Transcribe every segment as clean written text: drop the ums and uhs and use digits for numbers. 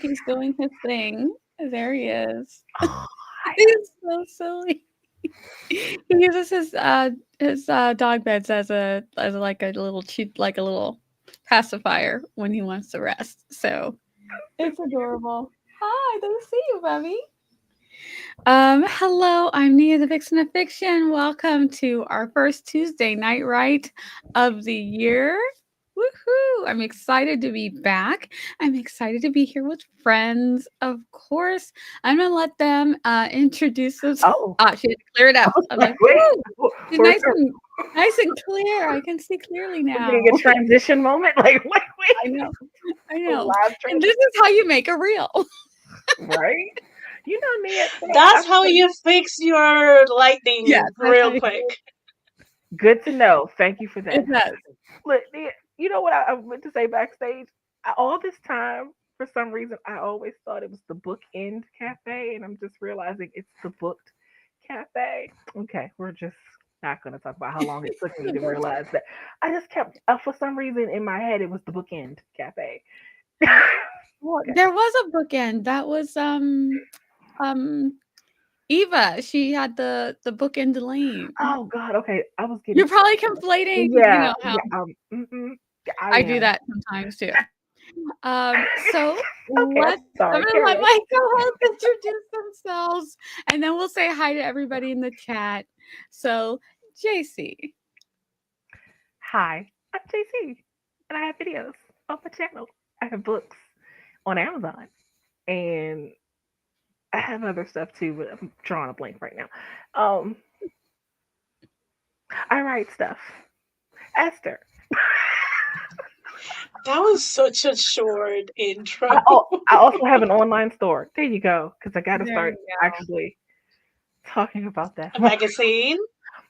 he's doing his thing. There he is. Oh, He's so silly. He uses his dog beds as like a little like a little pacifier when he wants to rest. So it's adorable. Hi, good to see you, Bubby. Hello, I'm Nia the Vixen of Fiction. Welcome to our first Tuesday night right of the year. Woohoo! I'm excited to be back. I'm excited to be here with friends, of course. I'm gonna let them introduce themselves. oh, She had to clear it I up. was I'm like, like, wait, woo! She's we're, nice and clear. I can see clearly we're now. getting a transition moment. Like, I know. I a know. live And this transition, is how you make a reel. right? You know, Nia, That's how you fix your Yes, lightning that's how real you, quick. good to know. Thank you for it that. does. Look, Nia, you know what I meant to say backstage? All this time, for some reason, I always thought it was the Bookend Cafe, and I'm just realizing it's the Booked Cafe. Okay, we're just not going to talk about how long it took me to realize that. I just kept, for some reason, in my head, it was the Bookend Cafe. Well, Okay. there was a bookend. That was um Eva. She had the bookend lane. Oh God. Okay, I was getting. You're probably conflating, you Yeah, know how yeah. I I do am. that sometimes too. So Okay, let's I'm sorry. I'm gonna Carry let on. my co-hosts introduce themselves and then we'll say hi to everybody in the chat. So JC. Hi, I'm JC, and I have videos on my channel. I have books on Amazon, and I have other stuff too, but I'm drawing a blank right now. Um, I write stuff. Esther. That was such a short intro. I also have an online store. There you go, because I got to There start you go. actually talking about that A more. magazine.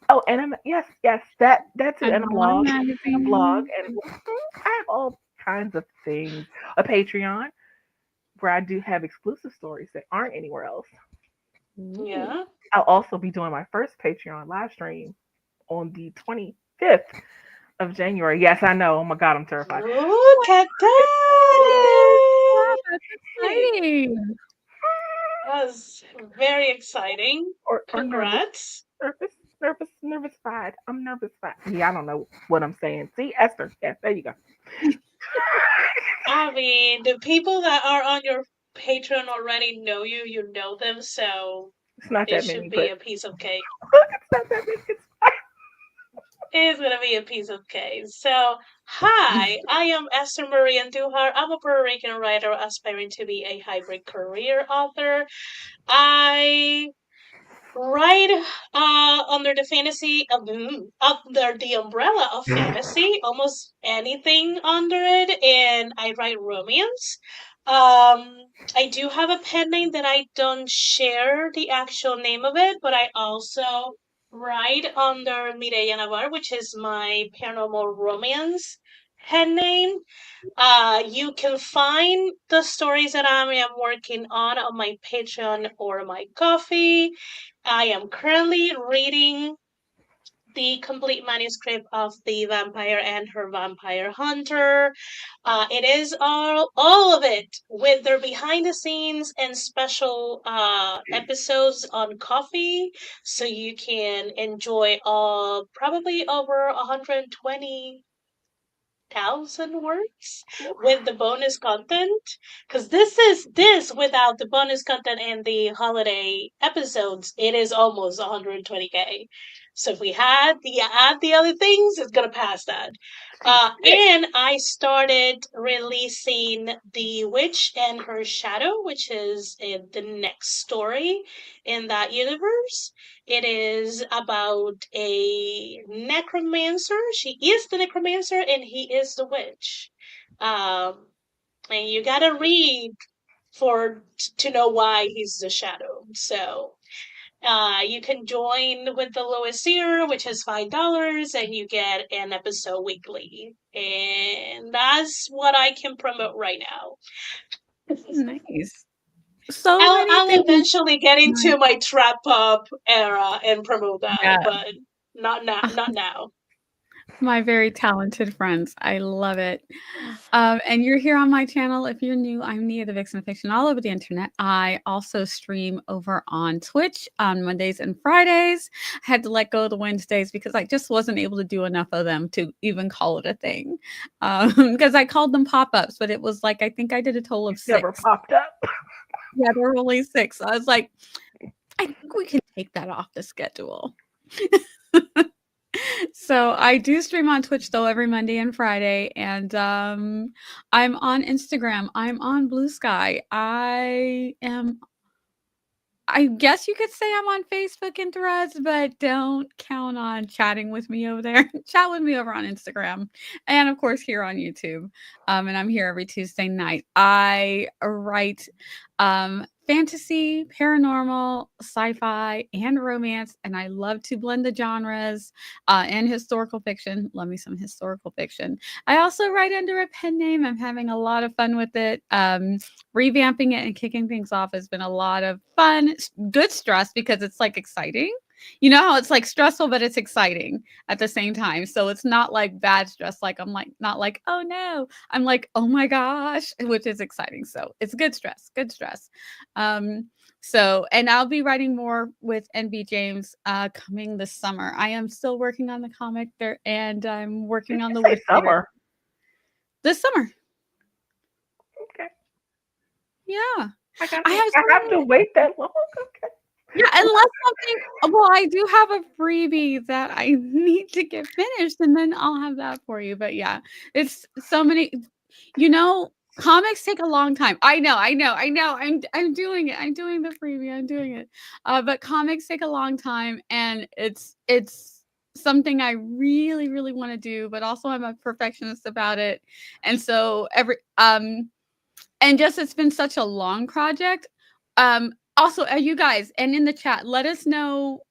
Oh, and yes, that's it, An and a online blog, magazine. and I have all kinds of things. A Patreon where I do have exclusive stories that aren't anywhere else. Ooh. Yeah. I'll also be doing my first Patreon live stream on the 25th of January. Yes, I know. Oh my God, I'm terrified. Look at Wow, that. that's Hey, exciting. that was very exciting. Or nervous, Congrats. nervous fied. I'm nervous fied. Yeah, I don't know what I'm saying. See, Esther. Yes, there you go. I mean, the people that are on your Patreon already know you, you know them, so It's not it that should many, be but a piece of cake. it's not that many. It's fine. It's gonna be a piece of cake. So, hi, I am Esther Marie Andujar. I'm a Puerto Rican writer aspiring to be a hybrid career author. I write under the under the umbrella of fantasy, almost anything under it, and I write romance. I do have a pen name that I don't share the actual name of it, but I also write under Mireya Navar, which is my paranormal romance pen name. You can find the stories that I am working on my Patreon or my Coffee. I am currently reading the complete manuscript of The Vampire and Her Vampire Hunter. It is all of it with their behind the scenes and special episodes on Coffee, so you can enjoy probably over 120,000 words with the bonus content, because this without the bonus content and the holiday episodes, it is almost 120K. So if we add the other things, it's gonna pass that. Shit. And I started releasing The Witch and Her Shadow, which is the next story in that universe. It is about a necromancer. She is the necromancer and he is the witch. Um, and you gotta read to know why he's the shadow. So you can join with the lowest tier, which is $5, and you get an episode weekly. And that's what I can promote right now. Nice. So many I'll things. eventually get Nice. into my trap pop era and promote that, Yeah. but not now. Not now. My very talented friends. I love it. And you're here on my channel. If you're new, I'm Nia, the Vixen of Fiction, all over the internet. I also stream over on Twitch on Mondays and Fridays. I had to let go of the Wednesdays because I just wasn't able to do enough of them to even call it a thing. Because I called them pop-ups, but it was like I think I did a total You of never 6. popped up. Yeah, there were only 6. So I was like, I think we can take that off the schedule. So I do stream on Twitch though every Monday and Friday, and I'm on Instagram. I'm on Blue Sky. I guess you could say I'm on Facebook and Threads, but don't count on chatting with me over there. Chat with me over on Instagram, and of course here on YouTube. And I'm here every Tuesday night. I write fantasy, paranormal, sci-fi, and romance, and I love to blend the genres and historical fiction. Love me some historical fiction. I also write under a pen name. I'm having a lot of fun with it. Revamping it and kicking things off has been a lot of fun, good stress because it's like exciting. You know how it's like stressful, but it's exciting at the same time. So it's not like bad stress. Like I'm like, not like, oh no. I'm like, oh my gosh, which is exciting. So it's good stress, good stress. And I'll be writing more with NB James coming this summer. I am still working on the comic there and I'm working Did on you the say Witch Eater summer? this summer. Okay. Yeah. I got I to. have I so have to many. wait that long. Okay. Yeah, unless something well, I do have a freebie that I need to get finished, and then I'll have that for you, but yeah, it's so many you know, comics take a long time. I know, I'm doing it, I'm doing the freebie, I'm doing it. But comics take a long time, and it's something I really, really wanna do, but also I'm a perfectionist about it, and so and just it's been such a long project. Also, you guys, and in the chat, let us know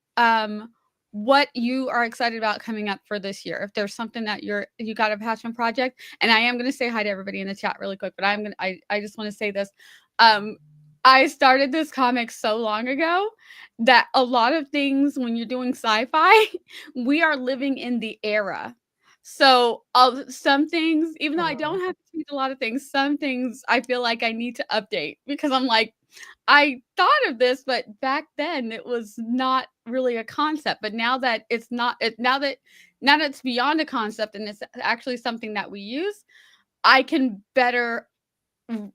what you are excited about coming up for this year. If there's something that you got a passion project, and I am going to say hi to everybody in the chat really quick, but I just want to say this. Um, I started this comic so long ago that a lot of things when you're doing sci-fi, we are living in the era. So, some things, even though I don't have to change a lot of things, some things I feel like I need to update because I'm like, I thought of this, but back then it was not really a concept. But now that it's not, now that it's beyond a concept and it's actually something that we use, I can better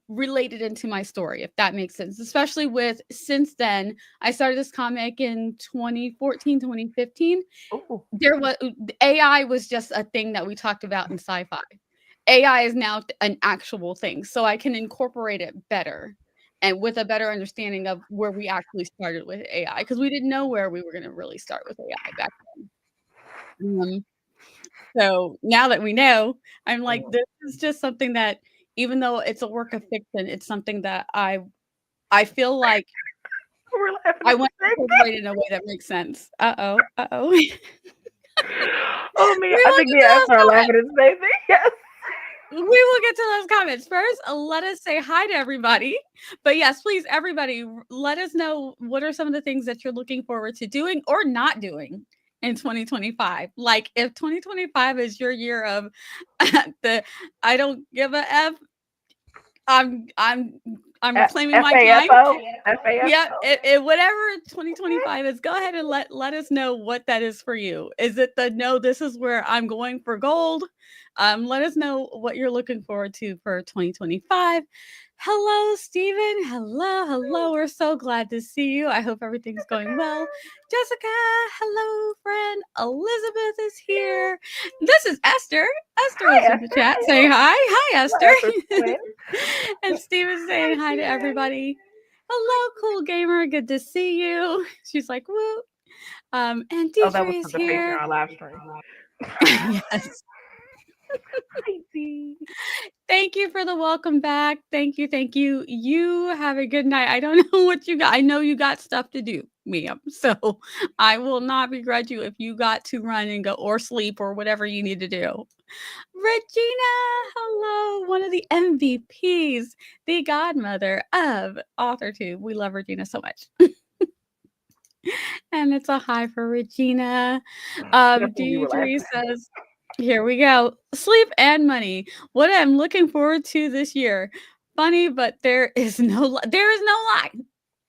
relate it into my story, if that makes sense. Especially with since then, I started this comic in 2014, 2015. Oh, There was AI was just a thing that we talked about in sci-fi. AI is now an actual thing, so I can incorporate it better and with a better understanding of where we actually started with AI because we didn't know where we were going to really start with AI back then. So now that we know, I'm like, this is just something that, even though it's a work of fiction, it's something that I feel like we're laughing I at the want to same incorporate it in a way that makes sense. Uh-oh. Oh me, We I will think get me to and those Esther are comments. laughing at the same thing. Yes. We will get to those comments. First, let us say hi to everybody. But yes, please, everybody, let us know what are some of the things that you're looking forward to doing or not doing in 2025. Like if 2025 is your year of the I don't give a F, I'm I'm I'm claiming my time. FAFO. FAFO. Yeah, whatever 2025 is, go ahead and let us know what that is for you. Is it the no, this is where I'm going for gold? Let us know what you're looking forward to for 2025. Hello, Stephen. Hello. We're so glad to see you. I hope everything's going well. Jessica, hello, friend. Elizabeth is here. This is Esther. Esther Hi, is in the Esther. chat saying hi. Hi, Hello, Esther. Esther's twin. And Steven's Hi, saying hi to Steven. everybody. Hello, cool gamer. Good to see you. She's like, woo. And Oh, that was Desiree for is the here. Patreon live stream. Yes. Hi, D. Thank you for the welcome back. Thank you. Thank you. You have a good night. I don't know what you got. I know you got stuff to do, Mia. So I will not begrudge you if you got to run and go or sleep or whatever you need to do. Regina, hello, one of the MVPs, the godmother of AuthorTube. We love Regina so much. And it's a hi for Regina. That's what we were laughing Deidre at. says, Here we go. Sleep and money. What I'm looking forward to this year. Funny, but there is no lie.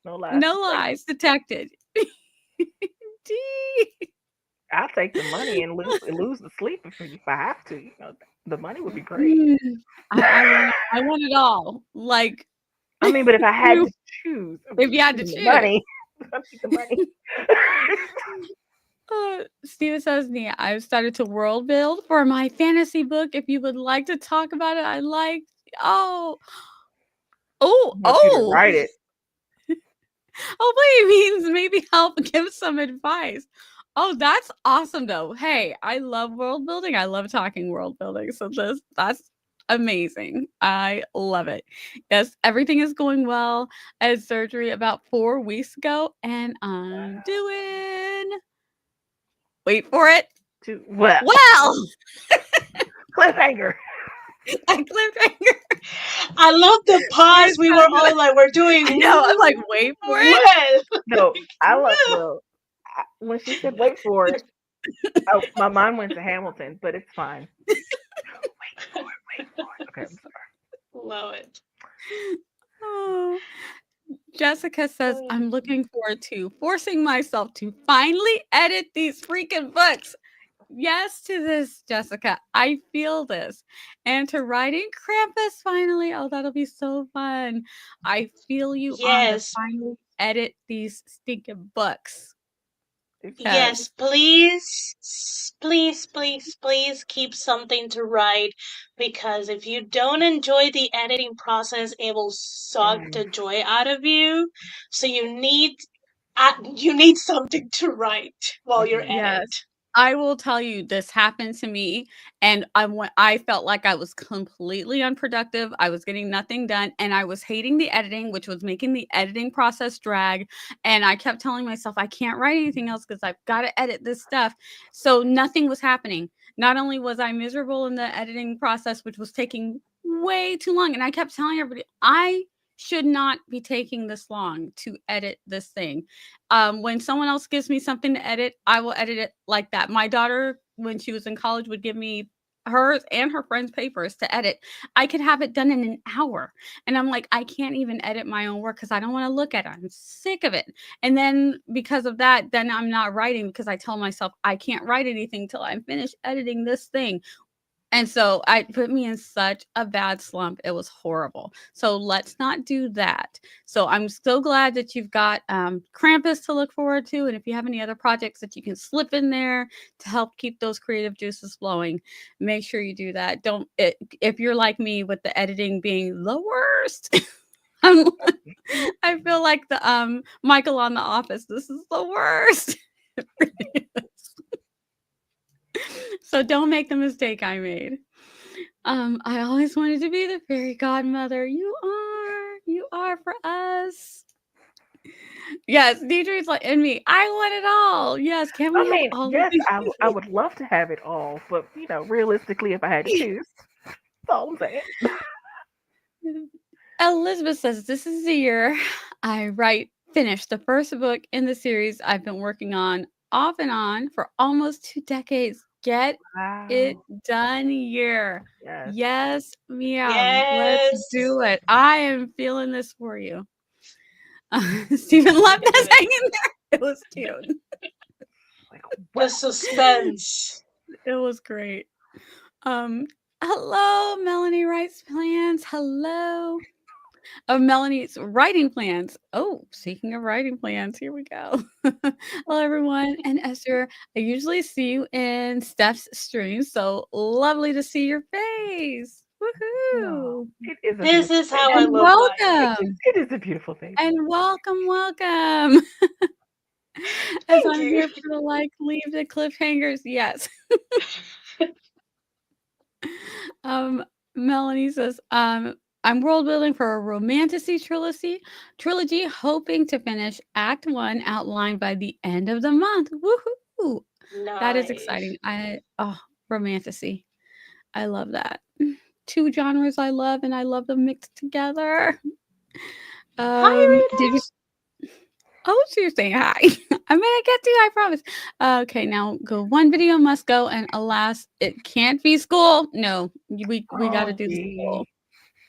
No lies No detected. lies detected. Dee. I'll take the money and lose the sleep if I have to. The money would be great. Mm, I want it all. Like I mean, but if I had you to choose, I'm if you had to choosing the choose. money. I take the money. Steven says, Nia, I've started to world build for my fantasy book. If you would like to talk about it, I like. Oh, oh, I want you to oh. write it. Hopefully, it means maybe help give some advice. Oh, that's awesome, though. Hey, I love world building. I love talking world building. So that's amazing. I love it. Yes, everything is going well. I had surgery about 4 weeks ago, and I'm doing. Wait for it. To well, Well, cliffhanger. I cliffhanger. I love the pause. Here's We how were good. all like, we're doing I know. I'm like, wait for it. well. No, I love. Well. Well, when she said wait for it, oh, my mind went to Hamilton, but it's fine. Wait for it. Wait for it. Okay, I'm Love it. Oh. Jessica says, Mm. I'm looking forward to forcing myself to finally edit these freaking books. Yes to this, Jessica. I feel this. And to writing Krampus finally. Oh, that'll be so fun. I feel you on the Yes. finally edit these stinking books. sorry. Yes, Yes. please keep something to write because if you don't enjoy the editing process, it will suck Mm, the joy out of you. So you need something to write while you're mhm. at Yes. it. I will tell you, this happened to me, and I felt like I was completely unproductive. I was getting nothing done, and I was hating the editing, which was making the editing process drag. And I kept telling myself, I can't write anything else because I've got to edit this stuff. So nothing was happening. Not only was I miserable in the editing process, which was taking way too long, and I kept telling everybody, I should not be taking this long to edit this thing. When someone else gives me something to edit, I will edit it like that. My daughter, when she was in college, would give me hers and her friends' papers to edit. I could have it done in an hour. And I'm like, I can't even edit my own work because I don't want to look at it. I'm sick of it. And then because of that, then I'm not writing because I tell myself I can't write anything till I'm finished editing this thing. And so I put me in such a bad slump. It was horrible. So let's not do that. So I'm so glad that you've got Krampus to look forward to. And if you have any other projects that you can slip in there to help keep those creative juices flowing, make sure you do that. If you're like me with the editing being the worst. I'm, I feel like the Michael on The Office. This is the worst. It really is. So don't make the mistake I made. I always wanted to be the fairy godmother. You are for us. Yes, Deidre's like in me. I want it all. Yes, can we I have mean, all of yes, these? I would love to have it all, but realistically, if I had to choose, that's all I'm saying. Elizabeth says this is the year I finished the first book in the series I've been working on off and on for almost 2 decades. Get it Wow. done year. Yes. Yes, meow. Let's Yes. do it. I am feeling this for you. Stephen left us hanging there. It was cute. Like, The well, suspense. It was great. Um, hello, Melanie writes plans. Hello. Of Melanie's writing plans. Oh, speaking of writing plans, here we go. Hello, everyone. And Esther, I usually see you in Steph's stream, so lovely to see your face. no, Woohoo! it is a This beautiful is how face. I And look like. welcome. It is a beautiful face. And welcome. As Thank I'm you. here for the leave the cliffhangers. Yes. Um, Melanie says, I'm world building for a romantasy trilogy, hoping to finish Act One outlined by the end of the month. Woohoo! That is Nice. exciting. Romantasy. I love that. Two genres I love, and I love them mixed together. Hi, Did you? Rita. Oh, so you're saying hi. I'm gonna get to you, I promise. Okay, now go. One video must go, and alas, it can't be school. No, we got to Oh, do the school.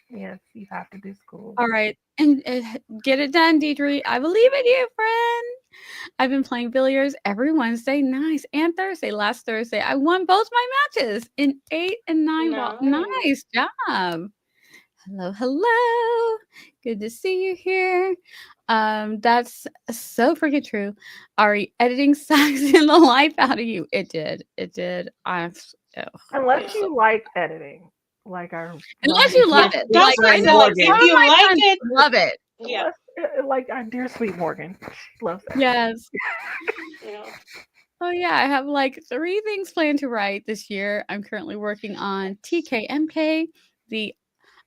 yes, you have to do school. All right, and get it done, Desiree. I believe in you, friend. I've been playing billiards every Wednesday, nice, and Thursday. Last Thursday, I won both my matches in 8 and 9 ball. Nice. Nice job. Hello, hello. Good to see you here. That's so freaking true. Ari, editing sucks in the life out of you. It did. It did. Oh, Unless Yeah. you like editing, like our unless lovely you love dear it. sweet Like That's what I I friend said. know Like, some if Morgan. of you my like friends it, love it. yeah, Like our dear sweet Morgan. She loves that. Yes. yeah. Oh yeah, I have like 3 things planned to write this year. I'm currently working on TKMK, the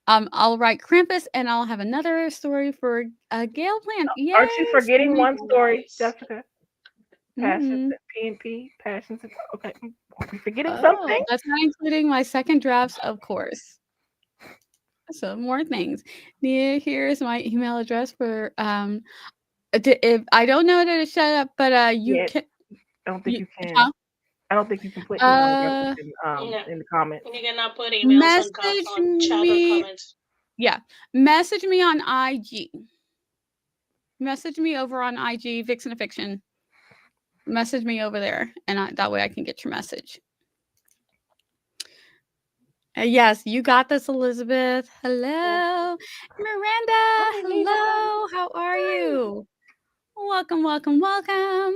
I'll write Krampus, and I'll have another story for Gale Plant. Aren't you Yes. forgetting one story, Nice. Jessica? Passions Mm-mm. and PNP. Passions and okay. Are we forgetting Oh, something? that's not including my second drafts, of course. So more things. Here's my email address for if I don't know that it's shut up, but you Yeah, can I don't think you you can. huh? I don't think you can put email Uh addresses No, in the comments. you cannot put emails on message on chat or me. comments. Yeah, message me on IG. Message me over on IG, Vixen of Fiction. Message me over there, and that way I can get your message. Yes, you got this, Elizabeth. Mm. Hello, Miranda. Hi, Miranda. Hello, how are Hi. you? Welcome, welcome, welcome.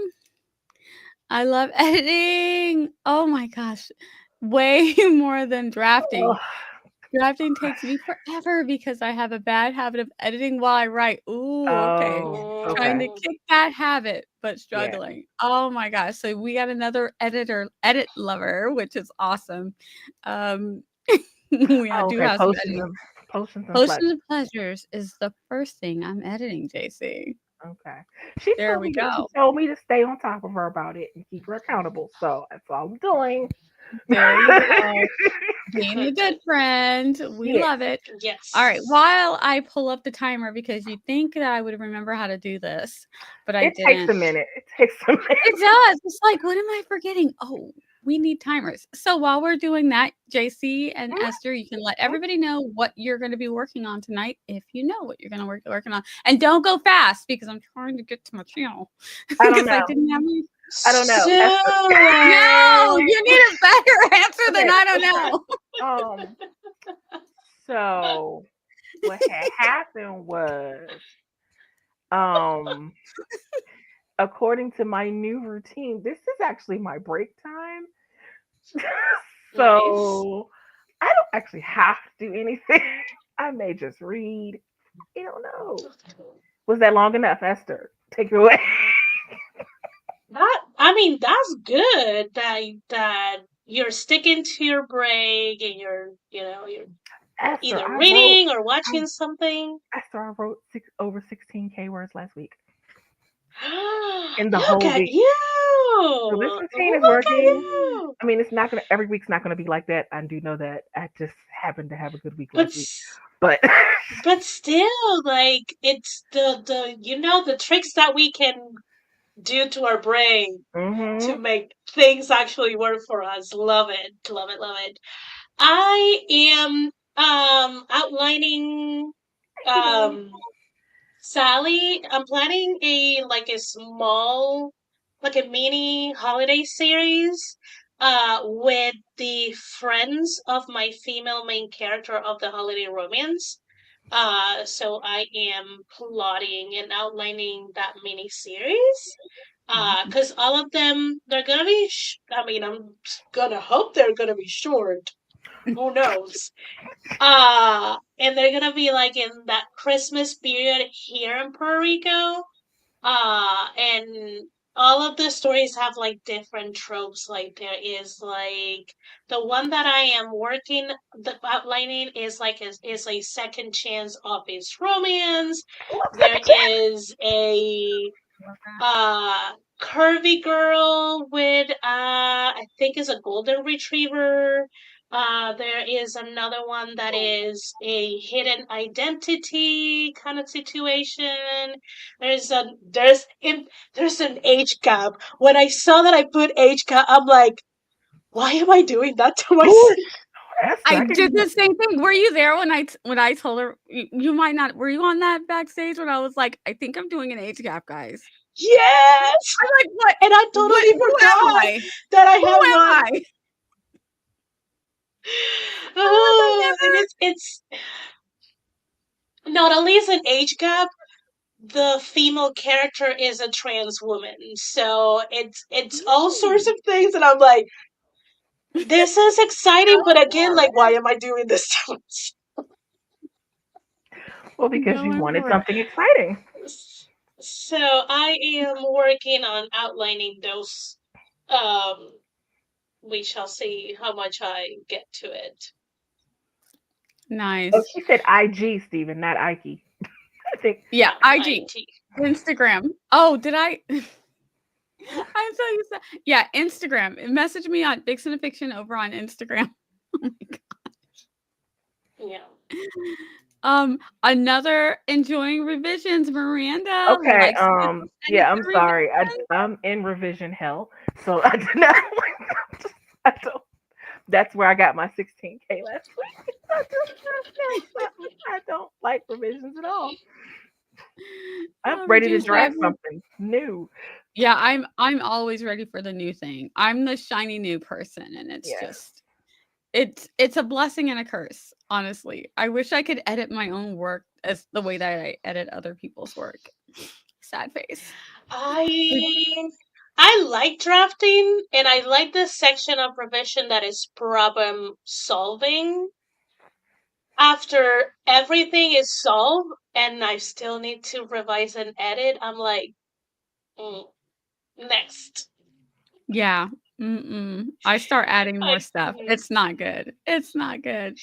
I love editing. Oh my gosh, way more than Oh drafting. Drafting takes gosh. me forever because I have a bad habit of editing while I write. Ooh, okay. Oh, Trying okay. to Mm. kick that habit, but Yeah. struggling. Oh my gosh. So we got another edit lover, which is awesome. Um, we Oh, do okay. have some editing. Potions and flesh. Potions of Pleasures is the first thing I'm editing, JC. Okay. There we She go. told me to stay on top of her about it and keep her accountable. So that's all I'm doing. There you go. Being the Good, good good. friend. We Yes. love it. All right. Yes. While I pull up the timer, because you'd think that I would remember how to do this, but I It takes a didn't. minute. It takes a minute. It does. It's like, what am I forgetting? Oh, we need timers. So while we're doing that, JC and Esther, you can let everybody know what you're going to be working on tonight if you know what you're going to working on. And don't go fast because I'm trying to get to my channel I don't because I know. didn't have my. I don't know. So, No, you need a better answer than Okay. I don't Okay. know. Um. So what had happened was, um, according to my new routine, this is actually my break time. nice. So I don't actually have to do anything. I may just read. I don't know. Was that long enough, Esther? Take it away. I mean, that's good that you're sticking to your break and you're Esther, either I wrote. reading or I, watching something. Esther, I wrote over 16K words last week in the Look whole at week. So this you! routine is Look at working. you! I mean, it's not gonna every week's not gonna be like that. I do know that. I just happened to have a good week But last week, but but still, like it's the the tricks that we can do to our brain to hmm make things actually work for us. Love it, love it, love it. I am outlining you know, um Sally. I'm planning a small, like a mini holiday series with the friends of my female main character of the holiday romance. So I am plotting and outlining that mini series. Mhm. Because all of them, they're gonna be, I mean, I'm gonna hope they're gonna be short. Who knows? And they're gonna be like in that Christmas period here in Puerto Rico. And all of the stories have like different tropes. Like there is like the one that I am the outlining is is a second chance of his romance. I love There second chance. is a Love that. curvy girl with I think is a golden retriever. There is another one that is a hidden identity kind of situation. There's an age gap. When I saw that I put age gap, I'm like, why am I doing that to Who myself? is Esther? I I didn't did know. the same thing. Were you there when I told her you might not? Were you on that backstage when I was like, I think I'm doing an age gap, guys? Yes, I'm like, what? and I What? totally Who am forgot I? that I Who have am one. I? I was Oh, like, and it's not only is an age gap, the female character is a trans woman, so it's all sorts of things, and I'm like, this is exciting, but again, like, why am I doing this to myself? Well, because you going wanted for it. something exciting. So I am working on outlining those. Um, we shall see how much I get to it. Nice. Oh, she said IG, Steven, not Ike. I think. Yeah, Yeah, IG, IT. Instagram. Oh, did I? I'm so used to. Yeah, Instagram. Message me on Vixen Fiction over on Instagram. Oh my god. Yeah. Another enjoying revisions. Miranda Okay. likes to send us Yeah. I'm the sorry. revisions. I'm in revision hell, so I did not. I don't. That's where I got my 16K last week. I don't like revisions at all. I'm ready to Regina said, draft something new. yeah, I'm always ready for the new thing. I'm the shiny new person, and it's Yeah. just it's a blessing and a curse, honestly. I wish I could edit my own work as the way that I edit other people's work. Sad face. I like drafting, and I like the section of revision that is problem solving. After everything is solved, and I still need to revise and edit, I'm like, next. Yeah. I start adding more Like, stuff. It's not good. It's not good.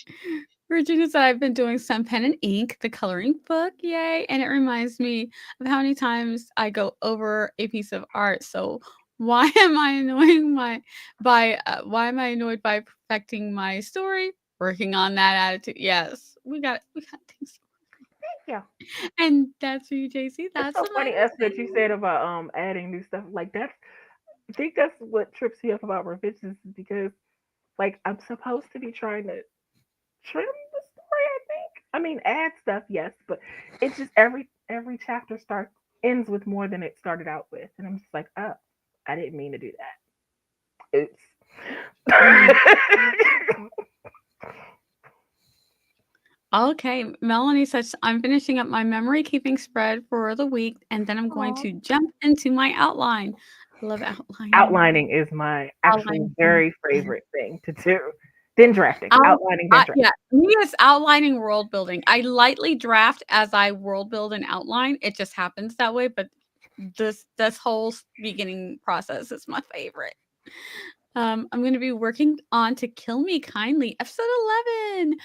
Regina said I've been doing some pen and ink, the coloring book, yay! And it reminds me of how many times I go over a piece of art. So why am I why am I annoyed by perfecting my story? Working on that attitude. Yes, we got things. Yeah. And that's for you, JC. It's That's so funny, Esther, that you amazing. said about adding new stuff. Like that's I think that's what trips me up about revisions is because like I'm supposed to be trying to trim the story, I think. I mean add stuff, yes, but it's just every chapter starts ends with more than it started out with. And I'm just like, oh, I didn't mean to do that. Oops. Mm. Okay, Melanie says I'm finishing up my memory keeping spread for the week, and then I'm going Aw. to jump into my outline. I love outlining. Outlining is my actually Outlining. very favorite thing to do. Then drafting. Outlining, then drafting. Yeah, me it's outlining world building. I lightly draft as I world build and outline. It just happens that way, but this whole beginning process is my favorite. I'm going to be working on To Kill Me Kindly, episode 11.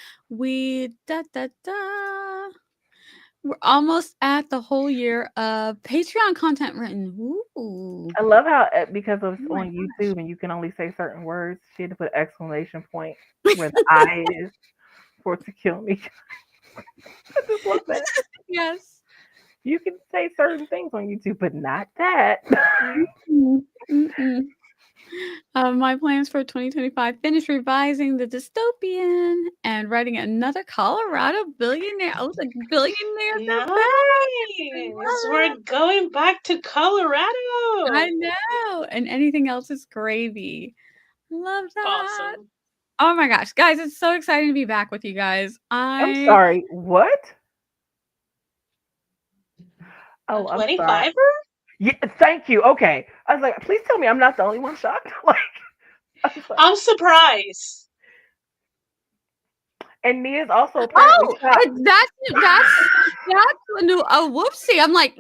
We're almost at the whole year of Patreon content written. Ooh. I love how because it's Oh my on gosh. YouTube and you can only say certain words, she had to put exclamation point where the I is for to kill me. I just love that. Yes. You can say certain things on YouTube, but not that. Mm-mm. My plans for 2025: finish revising The Dystopian and writing another Colorado billionaire. Oh, the billionaires are nice. We're back. going back to I Colorado. know. And anything else is gravy. Love that. Awesome. Oh my gosh, guys, it's so exciting to be back with you guys. I'm sorry. What? A Oh, I'm sorry. 25er? Yeah, thank you. Okay. I was like, please tell me I'm not the only one shocked. Like, I was like, I'm surprised. and Nia's also apparently Oh, shocked. that's a new a whoopsie. I'm like,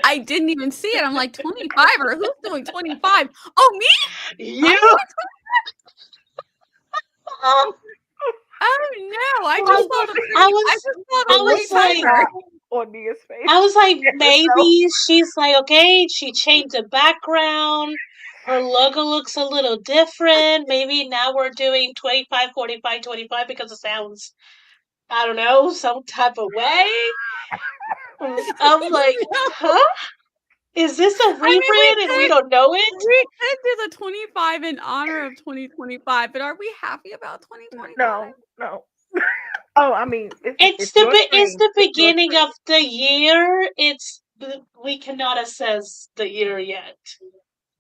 I didn't even see it. I'm like 25 or who's doing 25? Oh, me? I'm You. doing Um, Oh no, I I, just saw the I I was, just saw I the was white like, tiger. On Nia's face. I was like, So maybe she's like, okay, she changed the background. Her logo looks a little different. Maybe now we're doing 25, 45, 25 because it sounds, I don't know, some type of way. I'm like, huh? Is this a I mean, rebrand and we don't know it? we could do the 25 in honor of 2025, but are we happy about 2025? No. Oh, I mean, It's it's your it's stream. the It's your beginning stream. of the year. We cannot assess the year yet.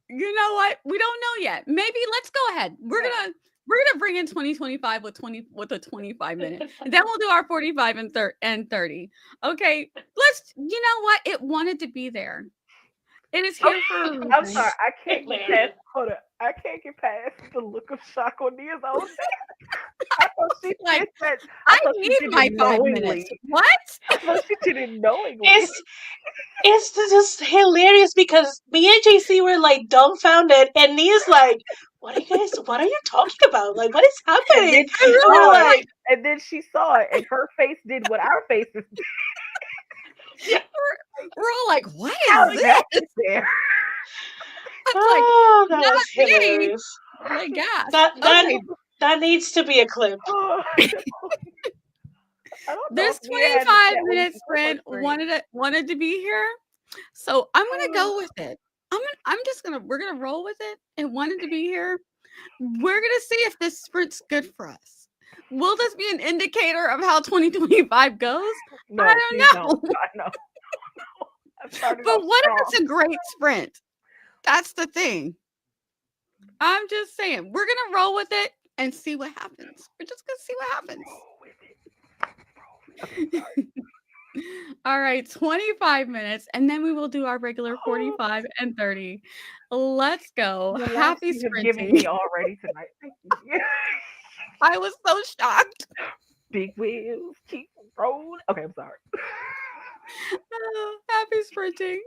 You know what? We don't know yet. Maybe let's go ahead. We're gonna bring in 2025 with a 25 minute, and then we'll do our 45 and 30. Okay, You know what? It wanted to be there. It is here for a I'm reason. sorry, I can't get past. Hilarious. Hold up, I can't get past the look of shock on Nia's own face. I thought she Like did that. I I thought she need did it my 5 minutes. knowingly. What? I thought she did it knowingly. It's just hilarious because me and JC were like dumbfounded, and Nia's like, "What are you guys? What are you talking about? Like, what is And then happening?" I she And we're saw really it. like, And then she saw it, and her face did what our faces did. we're all like, what How is did that this? get there? It's like "Oh, that not was me. hilarious." Like gas. That that Okay, that needs to be a clip. Oh, I don't know if this Nia had that 25 when we minutes can clip her friend screen. wanted to be here. So I'm gonna go with it. I'm just gonna we're gonna roll with it. It wanted to be here. We're gonna see if this sprint's good for us. Will this be an indicator of how 2025 goes? I No, please don't don't. know. I know. I started But off what if strong. it's a great sprint? That's the thing. I'm just saying, we're gonna roll with it and see what happens. We're just gonna see what happens. Roll with it. Okay, sorry. All right, 25 minutes, and then we will do our regular 45 and 30. Let's go. The laughs Happy you have given sprinting. me already tonight. Thank you. I was so shocked. Big wheels keep rolling. Okay, I'm sorry. Oh, happy sprinting.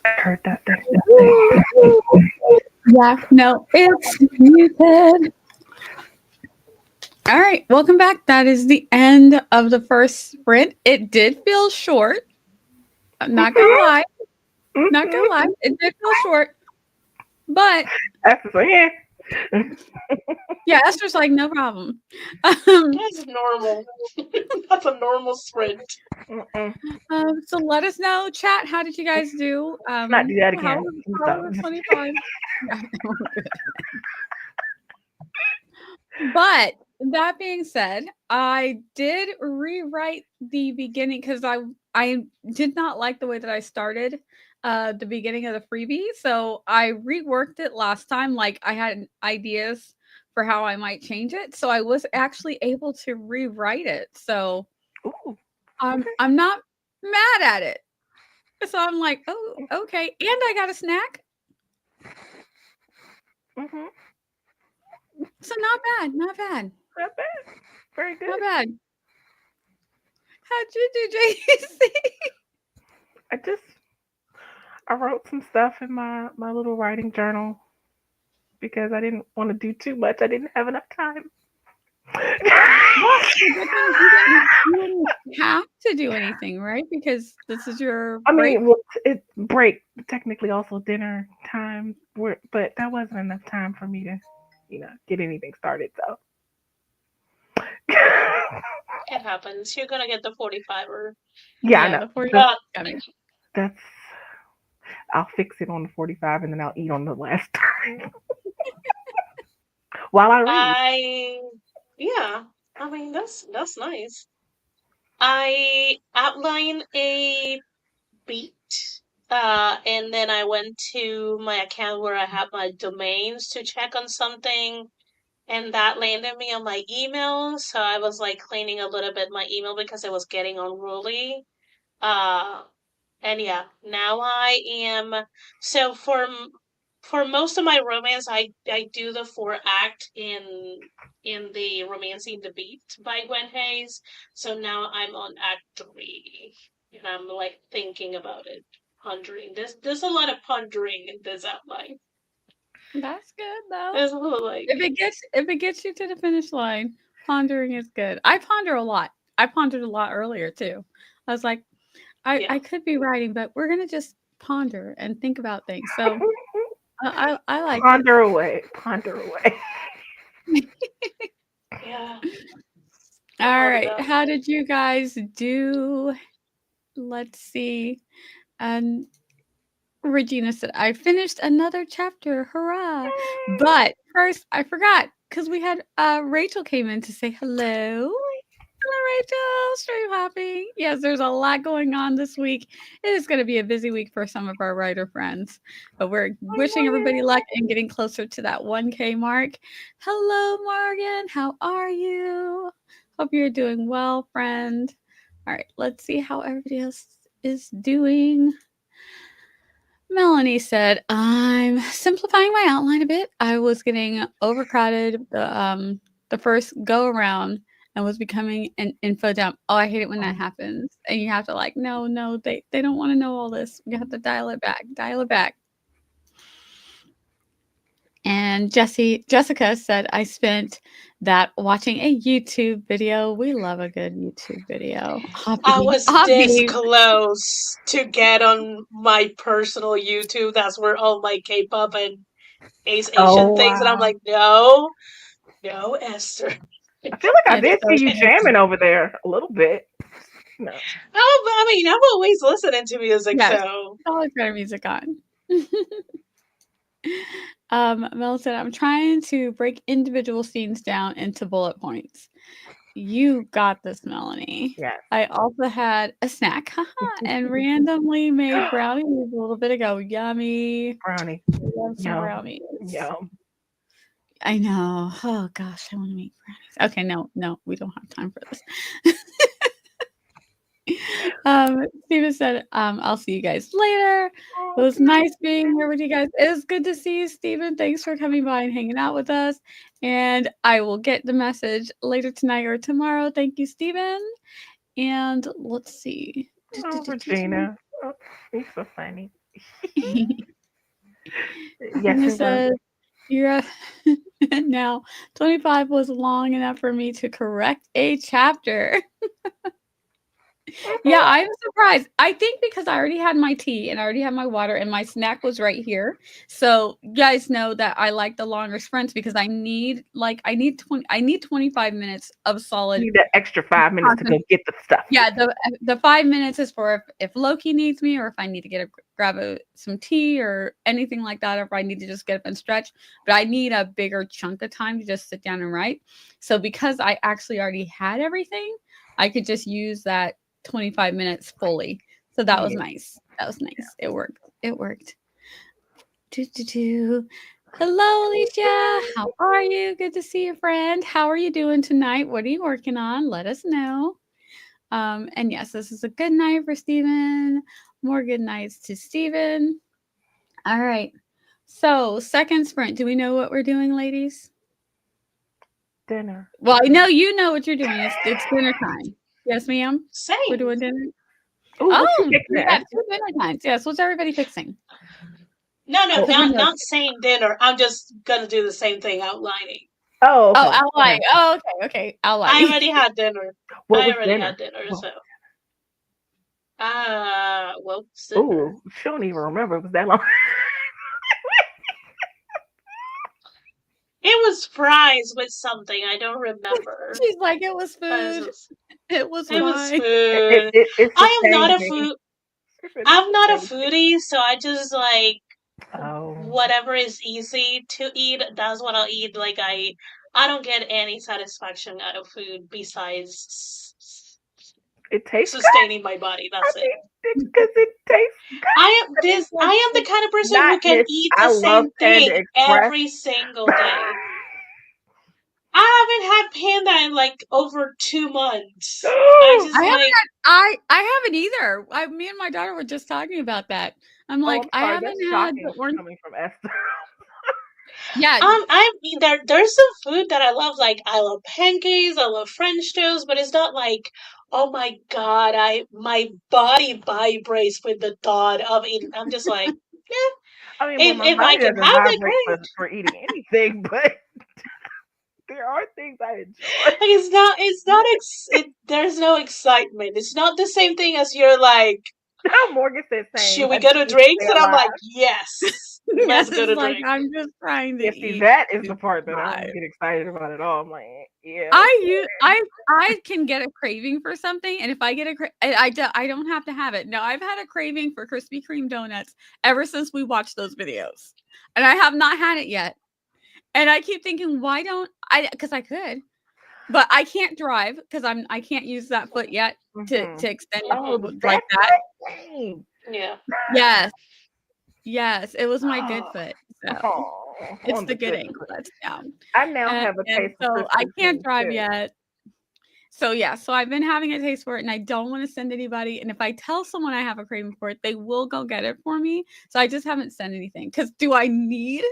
I heard that thing. Yeah, no, it's muted. All right, welcome back. That is the end of the first sprint. It did feel short. I'm not gonna lie. Not gonna lie. It did feel short. But That's yeah. yeah, Esther's like, no problem. That's normal. That's a normal sprint. So let us know, chat. How did you guys do? Not do that How again. was, Stop. 25? Yeah, but that being said, I did rewrite the beginning because I did not like the way that I started the beginning of the freebie. So I reworked it last time. Like I had ideas for how I might change it. So I was actually able to rewrite it. So Ooh. I'm not mad at it. So I'm like, oh, okay. And I got a snack. Mhm. So not bad, not bad, Not bad. Very not good. bad. How'd you do, JC? I just I wrote some stuff in my little writing journal because I didn't want to do too much. I didn't have enough time. Well, the good thing is you didn't have to do anything, right? Because this is your I break. mean, well, it's break technically also dinner time, but that wasn't enough time for me to, get anything started. So, It happens. You're gonna get the 45 or yeah, I Yeah, know. the 40 That's uh, coming. that's. I'll fix it on the 45, and then I'll eat on the last time while I read. I yeah. I mean that's nice. I outline a beat. And then I went to my account where I have my domains to check on something, and that landed me on my email. So I was like cleaning a little bit my email because it was getting unruly. Uh, and yeah, now I am so for most of my romance, I do the 4 act in the Romancing the Beat by Gwen Hayes. So now I'm on Act 3, and I'm like thinking about it, pondering. There's a lot of pondering in this outline. That's good though. There's a little like If it gets you to the finish line, pondering is good. I ponder a lot. I pondered a lot earlier too. I was like, I yeah. could be writing, but we're gonna just ponder and think about things. So I liked it. Ponder away, ponder away. Yeah, I'm All proud of right. that. How did you guys do? Let's see. And Regina said, I finished another chapter. Hurrah. But first, I forgot because we had Rachel came in to say hello. Hello, Rachel. Stream hopping. Yes, there's a lot going on this week. It is going to be a busy week for some of our writer friends, but we're wishing everybody luck and getting closer to that 1K mark. Hello, Morgan. How are you? Hope you're doing well, friend. All right, let's see how everybody else is doing. Melanie said, "I'm simplifying my outline a bit. I was getting overcrowded the first go around and was becoming an info dump. Oh, I hate it when that happens. And you have to like, no, no, they don't want to know all this. You have to dial it back, dial it back." And Jessica said, "I spent that watching a YouTube video. We love a good YouTube video. I Hobby, was this hobby. close to get on my personal YouTube. That's where all my K-pop and Asian Oh things, and I'm wow! like, no, no, Esther. I feel like I It's did so see you good. jamming over there a little bit. No. Oh, but I mean, I'm always listening to music, Yes, so always got our music on." Mel said, "I'm trying to break individual scenes down into bullet points." You got this, Melanie. Yes. I also had a snack, haha, and randomly made brownies a little bit ago. Yummy. Brownie. I love some Yum. brownies. Yum. I know. Oh gosh, I want to make brownies. Okay, no, no, we don't have time for this. Steven said, I'll see you guys later. It Oh, was nice being here with you guys. It was good to see you, Steven. Thanks for coming by and hanging out with us. And I will get the message later tonight or tomorrow. Thank you, Steven. And let's see. oh, Regina. Oh, you're so funny. Yes, And it it was. says, you're at now 25 was long enough for me to correct a chapter. Yeah, Mhm. I'm surprised. I think because I already had my tea and I already had my water and my snack was right here. So you guys know that I like the longer sprints because I need 25 minutes of You solid need that extra 5 minutes to go get the stuff. yeah, the 5 minutes is for if Loki needs me, or if I need to grab some tea or anything like that, or if I need to just get up and stretch. But I need a bigger chunk of time to just sit down and write. So because I actually already had everything, I could just use that 25 minutes fully. So that was Yeah. nice. That was nice. It worked. It worked. Do, do, do. Hello, Alicia. How are you? Good to see you, friend. How are you doing tonight? What are you working on? Let us know. And yes, this is a good night for Steven. More good nights to Steven. All right. So, second sprint. Do we know what we're doing, ladies? Dinner. Well, I know you know what you're doing. It's dinner time. Yes, ma'am. We're Same. doing dinner. Oh, what you Oh, fixing, we got Esther? two dinner times. Yes, what's everybody fixing? No, no, Oh, Because we not know. not saying dinner. I'm just gonna do the same thing, outlining. oh, Oh, okay. Okay. outlining. Oh, okay, okay. I Outlining. already had dinner. What I was already had dinner? dinner, Well, so well, dinner. oh, she don't even remember. It was that long. It was fries with something. I don't remember. She's like, it was But food. It was it was fine. food. It's I am not a sustaining. food. She said it's I'm not a sustaining. foodie, so I just like Oh, whatever is easy to eat. That's what I'll eat. Like I don't get any satisfaction out of food besides it tastes good. sustaining my body. I That's it. mean, because it tastes good. I mean, I am the it's kind of person not who can this. eat I the love same Panda thing Express. every single day. I haven't had panda in like over 2 months. I I just haven't like I haven't either. Me and my daughter were just talking about that. I'm Oh, like, I'm I sorry. haven't That's had the shocking orange. coming from Esther. Yeah, I mean there's some food that I love. Like I love pancakes, I love French toast, but it's not like oh my god, I my body vibrates with the thought of eating. I'm just like, yeah, I mean, well, my if I body can doesn't have it, vibrate great. for eating anything, but there are things I enjoy. Like it's not there's no excitement. It's not the same thing as you're like, Morgan said same. should we I go just to need to drinks? stay And I'm alive. like, yes, yes, let's go it's to like drink. I'm just trying to Yeah, see, eat that is to the part that I don't survive. get excited about at all. I'm like, yeah, I okay. use I can get a craving for something, and if I get I don't have to have it. No, I've had a craving for Krispy Kreme donuts ever since we watched those videos, and I have not had it yet. And I keep thinking, why don't I? Because I could, but I can't drive because I can't use that foot yet Hmm. to extend it Oh, the like fat that. foot? Dang. Yeah. Yes, yes, it was my good foot. So Oh, it's on the the good gooding. foot. Let's down. I now have a And taste for so I Krispy can't Kreme drive too. yet. So yeah, so I've been having a taste for it and I don't want to send anybody. And if I tell someone I have a craving for it, they will go get it for me. So I just haven't sent anything. Cause do I need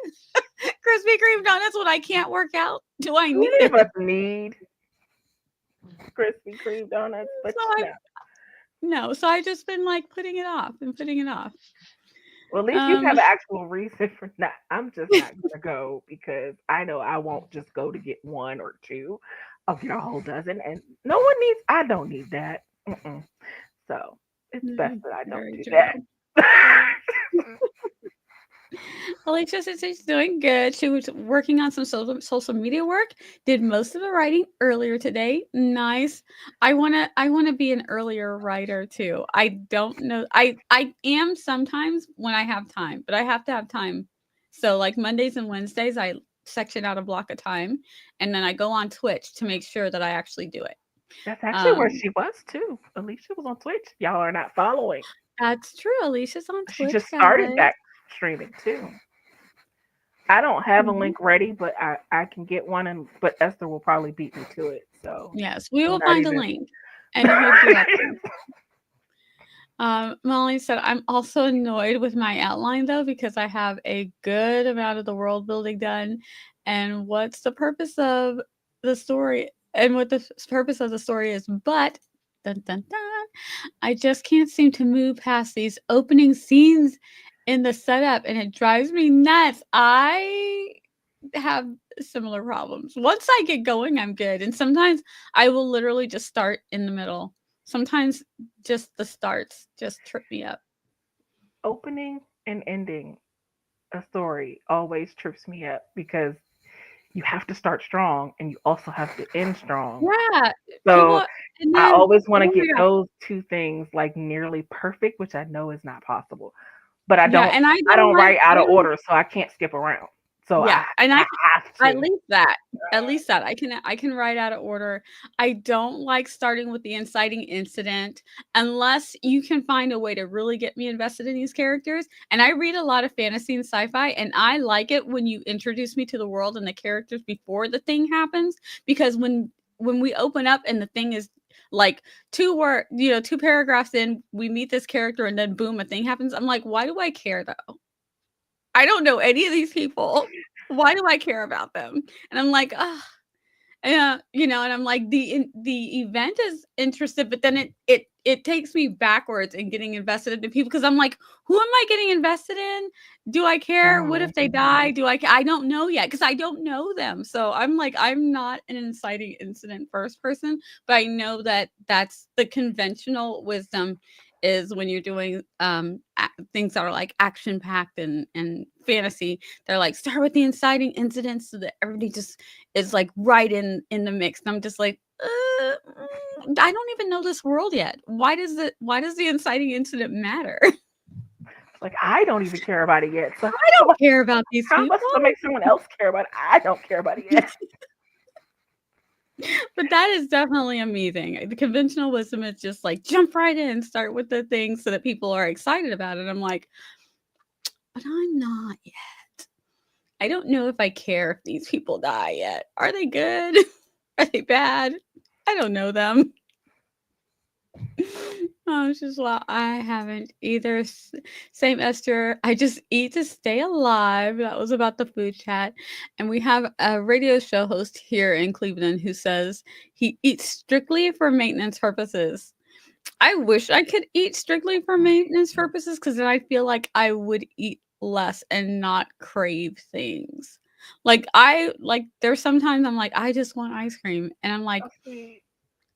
Krispy Kreme donuts when I can't work out? Do I need Many of it? us need Krispy Kreme donuts, but So I no. no. So I've just been like putting it off and putting it off. Well, at least you Um have an actual reason for not. I'm just not gonna go because I know I won't just go to get one or two. I'll get a whole dozen, and no one needs. I don't need that. Mm-mm. So it's best that I don't very do true. that. Alicia says she's doing good. She was working on some social media work. Did most of the writing earlier today. Nice. I wanna be an earlier writer too. I don't know. I am sometimes when I have time, but I have to have time. So like Mondays and Wednesdays, I section out a block of time, and then I go on Twitch to make sure that I actually do it. That's actually where Um, she was too. Alicia was on Twitch. Y'all are not following. that's true. Alicia's on She Twitch, just started guys. back streaming too. I don't have a Mhm. link ready, but I can get one, and but Esther will probably beat me to it. So Yes, we I'm will not find a even. link and hook you up. Molly said, I'm also annoyed with my outline though, because I have a good amount of the world building done. And what's the purpose of the story? And what the purpose of the story is, but dun, dun, dun, I just can't seem to move past these opening scenes in the setup, and it drives me nuts. I have similar problems. Once I get going, I'm good. And sometimes I will literally just start in the middle. Sometimes just the starts just trip me up. Opening and ending a story always trips me up because you have to start strong and you also have to end strong. Yeah, people, So and I then always want to oh my get gosh, those two things like nearly perfect, which I know is not possible. But I yeah, don't and I don't write out I of don't order, so I can't skip around. So yeah, and I have at to. least that. At least that. I can write out of order. I don't like starting with the inciting incident unless you can find a way to really get me invested in these characters. And I read a lot of fantasy and sci-fi, and I like it when you introduce me to the world and the characters before the thing happens, because when we open up and the thing is like two paragraphs in, we meet this character and then boom, a thing happens. I'm like, why do I care though? I don't know any of these people. Why do I care about them? And I'm like, oh, yeah, and I'm like, the event is interested, but then it takes me backwards in getting invested into people because I'm like, who am I getting invested in? Do I care? What if they die? I don't know yet because I don't know them. So I'm like, I'm not an inciting incident first person, but I know that that's the conventional wisdom is when you're doing things that are like action packed and fantasy. They're like, start with the inciting incidents so that everybody just is like right in the mix. And I'm just like, I don't even know this world yet. Why does the inciting incident matter? Like I don't even care about it yet. So I don't care about these how am I people. supposed to make someone else care about it? I don't care about it yet. But that is definitely a me thing. The conventional wisdom is just like jump right in, start with the things so that people are excited about it. I'm like, but I'm not yet. I don't know if I care if these people die yet. Are they good? Are they bad? I don't know them. Oh, it's just well, I haven't either. Same Esther. I just eat to stay alive. That was about the food chat. And we have a radio show host here in Cleveland who says he eats strictly for maintenance purposes. I wish I could eat strictly for maintenance purposes because then I feel like I would eat less and not crave things. Like there's sometimes I'm like, I just want ice cream. And I'm like, See,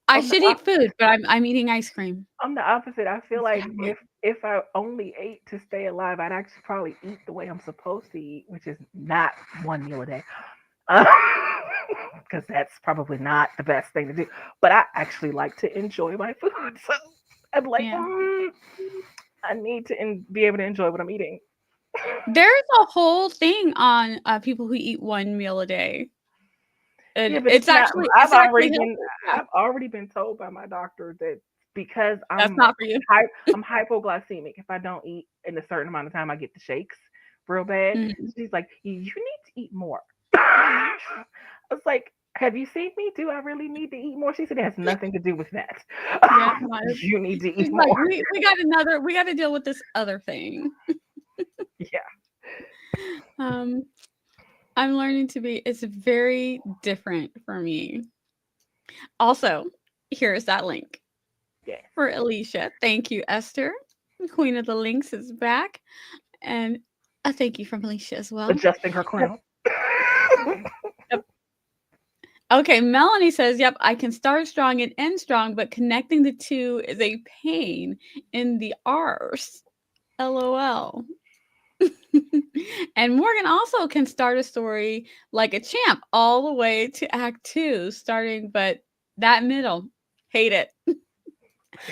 I I'm the should eat food, but I'm eating ice cream. I'm the opposite. I feel That's like what I want. if I only ate to stay alive, I'd actually probably eat the way I'm supposed to eat, which is not one meal a day. Because that's probably not the best thing to do. But I actually like to enjoy my food. So I'm like, Yeah. I need to be able to enjoy what I'm eating. There's a whole thing on, people who eat 1 meal a day, Yeah, and but it's actually been healthy, yeah. I've already been told by my doctor that because That's not for you. I'm hypoglycemic. If I don't eat in a certain amount of time, I get the shakes real bad. Mhm. She's like, you need to eat more. I was like, have you seen me? Do I really need to eat more? She said it has nothing to do with that. Yeah, no, You need to eat she's like, more. we gotta deal with this other thing." Yeah. Um, I'm learning to be it's very different for me. Also, here's that link Yes. for Alicia. Thank you, Esther. Queen of the Links is back, and a thank you from Alicia as well. Adjusting her Yep, crown. yep. Okay, Melanie says, "Yep, I can start strong and end strong, but connecting the two is a pain in the arse. LOL." And Morgan also can start a story like a champ all the way to act 2 starting, but that middle, hate it. I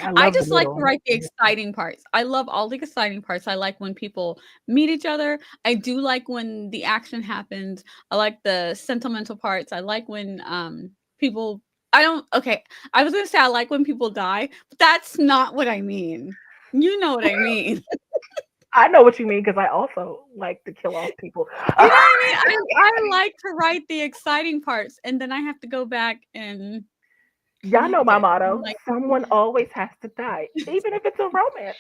I love the just like to middle. write the exciting parts. I love all the exciting parts. I like when people meet each other. I do like when the action happens. I like the sentimental parts. I like when people I don't okay, I was going to say I like when people die, but that's not what I mean. You know what I mean. I know what you mean because I also like to kill off people. You know what I mean? I like to write the exciting parts and then I have to go back and Y'all know connect my it. I'm motto. like, Someone always has to die, even if it's a romance.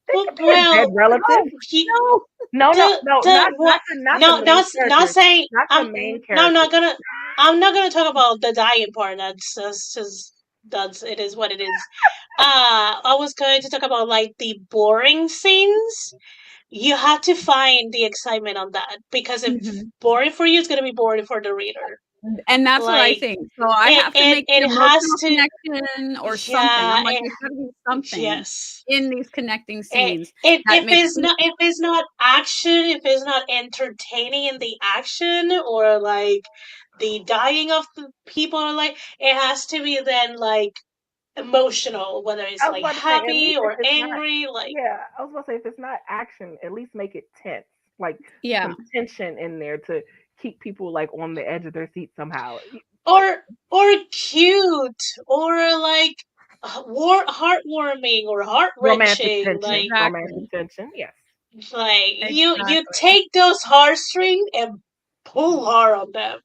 They Well, could be a dead well, relative. no, he, no. No, no, no, the what? not the No, main not characters, saying not the main no, characters. I'm not gonna talk about the dying part. That's just it is what it is. I was going to talk about like the boring scenes. You have to find the excitement on that because if Mhm. boring for you, it's gonna be boring for the reader. And that's what I Like think. So I have to make the it has emotional to, connection or something. I'm yeah, like, there's gotta be something yes. in these connecting It, scenes that makes me if it's not action, if it's not entertaining in the action or like the dying of the people, or like it has to be then like emotional, whether it's I was like about to say, at happy least if or it's not, angry, like yeah, I was about to say, if it's not action, at least make it tense, like yeah. some tension in there to keep people like on the edge of their seat somehow. Like or cute or like heartwarming or heart wrenching, Exactly. romantic tension, yes. like you Exactly. take those heartstrings and pull hard on them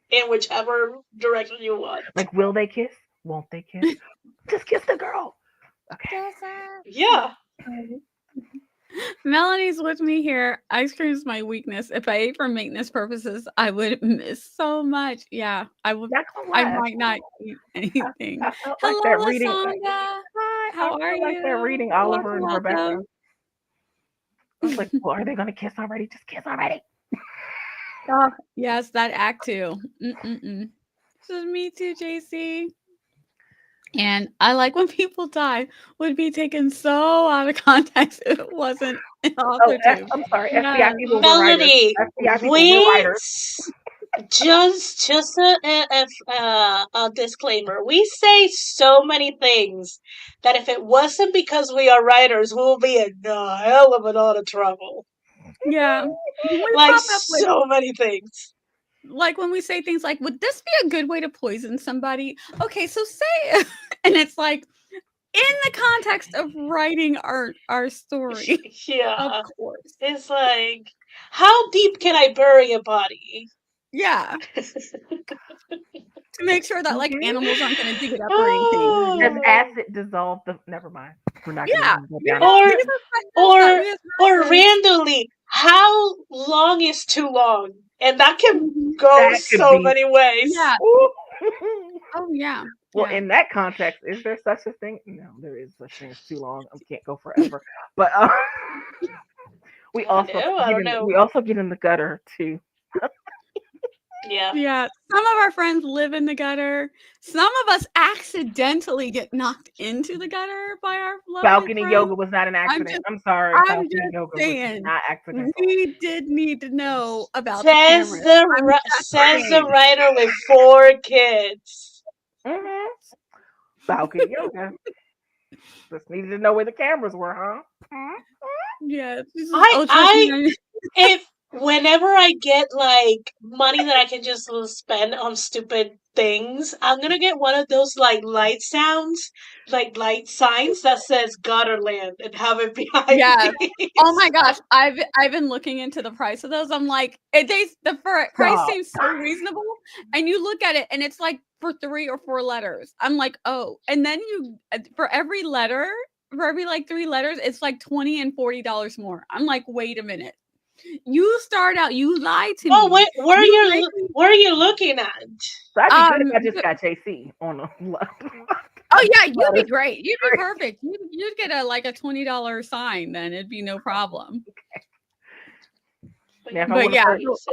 in whichever direction you want. Like, will they kiss? Won't they kiss? Just kiss the girl. Okay. Yeah. Melanie's with me here. Ice cream is my weakness. If I ate for maintenance purposes, I would miss so much. Yeah, I would. Not gonna I lie, might not eat anything. I felt like that Hello, reading. Lasanda. Hi, I How are felt like that you? reading Oliver Welcome, and Rebecca. welcome. I was like, well, are they gonna kiss already? Just kiss already. Oh, yes, that act too. Mm-mm-mm. This is me too, JC. And I like when people die would be taken so out of context if it wasn't an Oh, author too. I'm sorry. FBI Yes. people were writers. Melody, FBI people were we writers. just a disclaimer. We say so many things that if it wasn't because we are writers, we will be in a hell of a lot of trouble. Yeah. When we Like pop up with so many things. like when we say things like, would this be a good way to poison somebody? Okay, so say and it's like in the context of writing our story. Of Yeah. course. It's like, how deep can I bury a body? Yeah. To make sure that like Mhm. animals aren't gonna dig it up or anything. Does Oh. acid dissolve the? Never mind. We're not gonna Yeah. even go You down know, that. Or these are questions that or we as or writers randomly, how long is too long? And that can Mhm. go That could so be. many ways. Yeah. Ooh. Oh yeah. Well, Yeah. in that context, is there such a thing? No, there is such thing as too long. I can't go forever. But we I also know, I get don't in. know. We also get in the gutter too. Yeah. Yeah, some of our friends live in the gutter. Some of us accidentally get knocked into the gutter by our lovely Balcony friends. yoga was not an I'm accident. just I'm sorry. I'm Balcony just yoga was saying, not accidental. we did need to know about the cameras. I'm just Says the saying. writer with 4 kids. Hmm. Balcony yoga. Just needed to know where the cameras were, huh? Yeah, this is I oh, trust I me. if whenever I get like money that I can just spend on stupid things, I'm gonna get one of those like light sounds, like light signs that says Gutterland and have it behind Yes. me. Oh my So, gosh, I've been looking into the price of those. I'm like, price Stop. seems so reasonable, and you look at it, and it's like for 3 or 4 letters. I'm like, oh, and then for every letter, for every like 3 letters, it's like $20 and $40 more. I'm like, wait a minute, you start out, you lied to oh, me, you make me, where are you looking at? So I'd be good if I just the- got JC on a oh yeah, you'd be letter. great, you'd be perfect, you'd get a like a $20 sign, then it'd be no problem. Now, if I But want to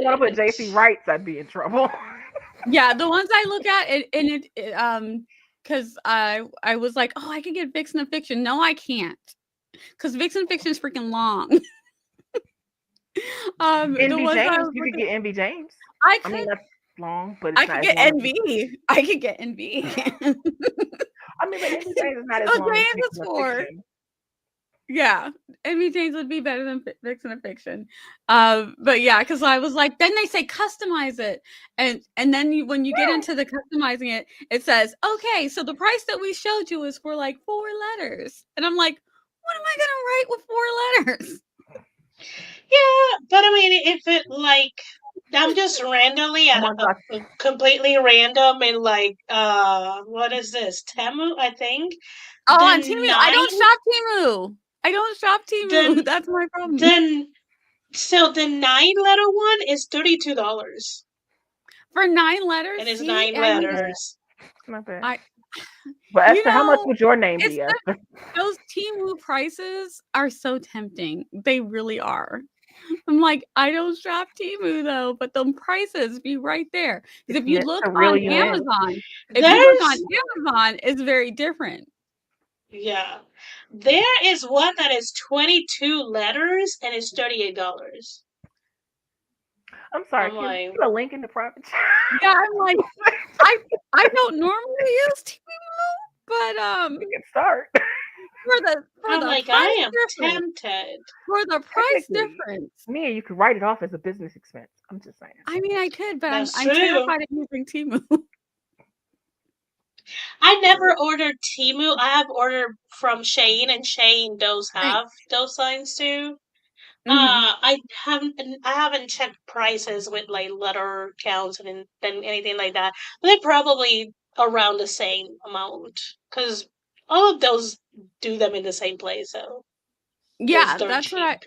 yeah, put, JC Wrights, I'd be in trouble. yeah, the ones I look at because I was like, oh, I could get Vixen of Fiction. No, I can't, because Vixen Fiction is freaking long. The NB ones I James, was you could looking, get NB James. I I mean, could that's long, but I it's could not as get long as. NV. I could get NV. I mean, but NB James is not as Oh, long as James is Fiction of 4. Fiction. Yeah, NV James would be better than Vixen of Fiction. But yeah, because I was like, then they say customize it, and then when you get into the customizing it, it says, okay, so the price that we showed you is for like 4 letters, and I'm like, what am I gonna write with 4 letters? Yeah, but I mean, if it like, I'm just randomly Oh at my gosh. a completely random in like, what is this? Temu, I think. Oh, The on Timu, I don't nine, shop Timu. I don't shop Timu. the That's my problem. then so the 9 letter one is $32, For 9 letters, and it's see, nine I need letters. Not bad. I But You Esther, how much know, would your name it's be, Esther? those Temu prices are so tempting. They really are. I'm like, I don't shop Temu though, but the prices be right there. Because It's if you meant look to reel on you in. There's Amazon, it's very different. yeah. There is one that is 22 letters and it's $38. I'm sorry. I'm Can we like, put a link in the private chat? Yeah, I'm like, I I don't normally use Temu, but We can start. for I'm the like, I price am difference, tempted. for the price Technically, difference. me and you could write it off as a business expense. I'm just saying. I mean, I could, but That's I'm true. terrified of using Temu. I never ordered Timu. I have ordered from Shein, and Shein does Right. have those signs too. Mhm. I haven't checked prices with like letter counts and anything like that, but they're probably around the same amount because all of those do them in the same place, so it's Yeah, dirt cheap.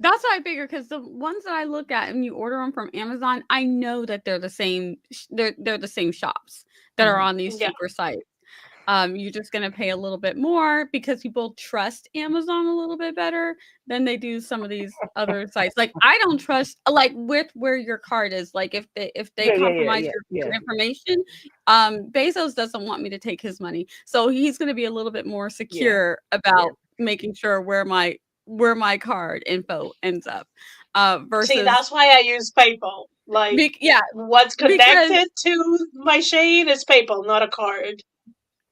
that's what I figure because the ones that I look at and you order them from Amazon, I know that they're the same. They're the same shops that are Hmm. on these Yeah. cheaper sites. You're just gonna pay a little bit more because people trust Amazon a little bit better than they do some of these other sites. Like I don't trust like with where your card is. Like if they Yeah, yeah, yeah, compromise yeah, your yeah, information, Bezos doesn't want me to take his money, so he's gonna be a little bit more yeah, secure yeah. about making sure where my card info ends up. See, Versus that's why I use PayPal. Like, yeah, what's because connected to my Shein is PayPal, not a card.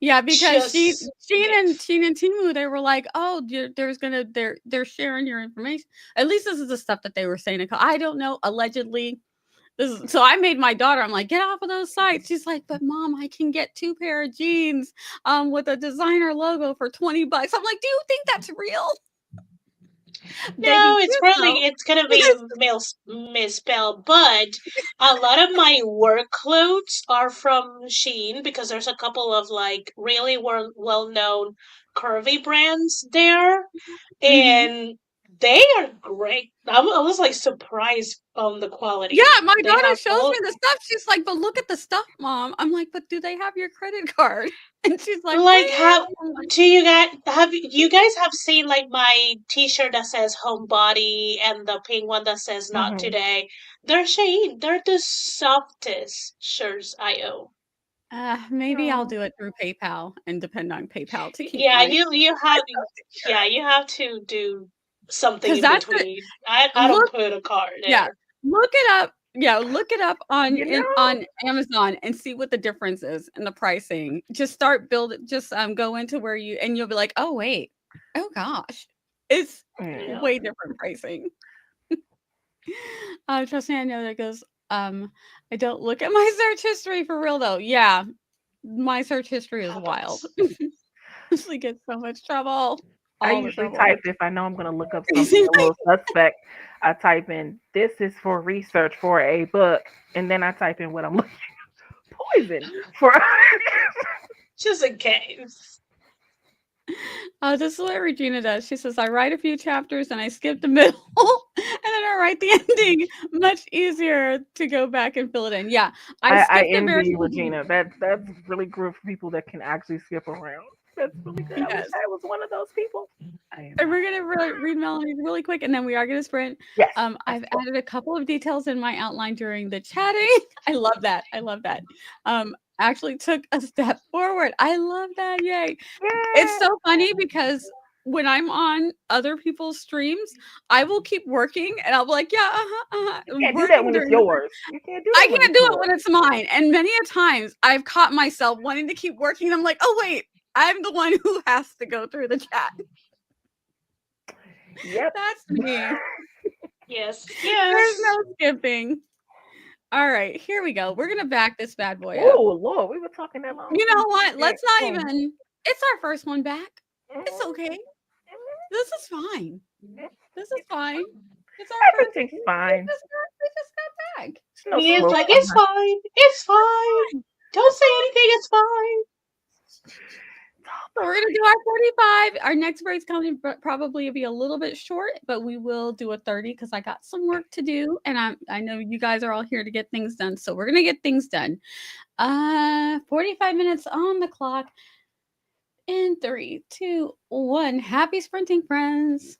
yeah, because Just yeah. Sheen and Timu, they were like, "Oh, they're sharing your information." At least this is the stuff that they were saying. I don't know. Allegedly, so I made my daughter. I'm like, get off of those sites. She's like, but mom, I can get 2 pair of jeans, with a designer logo for $20. I'm like, do you think that's real? They be No, it's cute probably though. it's gonna be misspelled, but a lot of my work clothes are from Shein because there's a couple of like really well-known curvy brands there, Mhm. and they are great. I was like surprised on the Yeah, quality. my They daughter have shows all me the stuff. She's like, "But look at the stuff, mom." I'm like, "But do they have your credit card?" And she's like, like have "Well," I'm like, do you guys have seen like my t-shirt that says homebody and the pink one that says not Hmm. today? They're Shein. They're the softest shirts I own. maybe I'll Oh, do it through PayPal and depend on PayPal to keep Yeah, my you my have stuff yeah, secure. you have to do something 'Cause in that's the between. I don't look put a card yeah, there. look it up. Yeah, look it up you know, on Amazon and see what the difference is in the pricing. Just start building. Just go into where you and you'll be like, oh wait, oh gosh, it's yeah. Yeah. way different pricing. Trust me, I know that goes. I don't look at my search history for real though. Yeah, my search history is wild. Happens. Usually get so much trouble, I all the usually trouble. type if I know I'm going to look up something Crazy. a little suspect. I type in "this is for research for a book," and then I type in what I'm looking poison for. Just in case. This is what Regina does. She says, I write a few chapters and I skip the middle and then I write the ending. Much easier to go back and fill it in. Yeah, I I skipped the envy very you, Regina. That's really good for people that can actually skip around. That's really good. I wish yes. I was one of those people. I am And not. we're gonna read Melanie really quick, and then we are gonna sprint. Yes. I've added a couple of details in my outline during the chatting. I love that. I love that. Actually took a step forward. I love that. Yay! It's Yeah. so funny because when I'm on other people's streams, I will keep working, and I'll be like, "Yeah, You can't do that working when it's during the time." yours. You can't do I that when can't it's do it yours. when it's mine, and many a times I've caught myself wanting to keep working. And I'm like, "Oh wait, I'm the one who has to go through the chat." Yep. That's me. Yes. There's Yes. no skipping. All right, here we go. We're gonna back this bad boy up. Oh Lord, we were talking that long. You know what? Yeah. Let's not Go on. even. It's our first one back. It's Mhm, okay. This is fine. mhm. This is fine. It's our first. Everything's We fine. just got back. There's no He is smoke like, on it's her. fine. It's fine. Fine. Don't It's say fine. anything. It's fine. It's all So we're gonna do our 45. Our next break's coming probably be a little bit short, but we will do a 30 because I got some work to do, and I know you guys are all here to get things done. So we're gonna get things done. 45 minutes on the clock. In three, two, one. Happy sprinting, friends.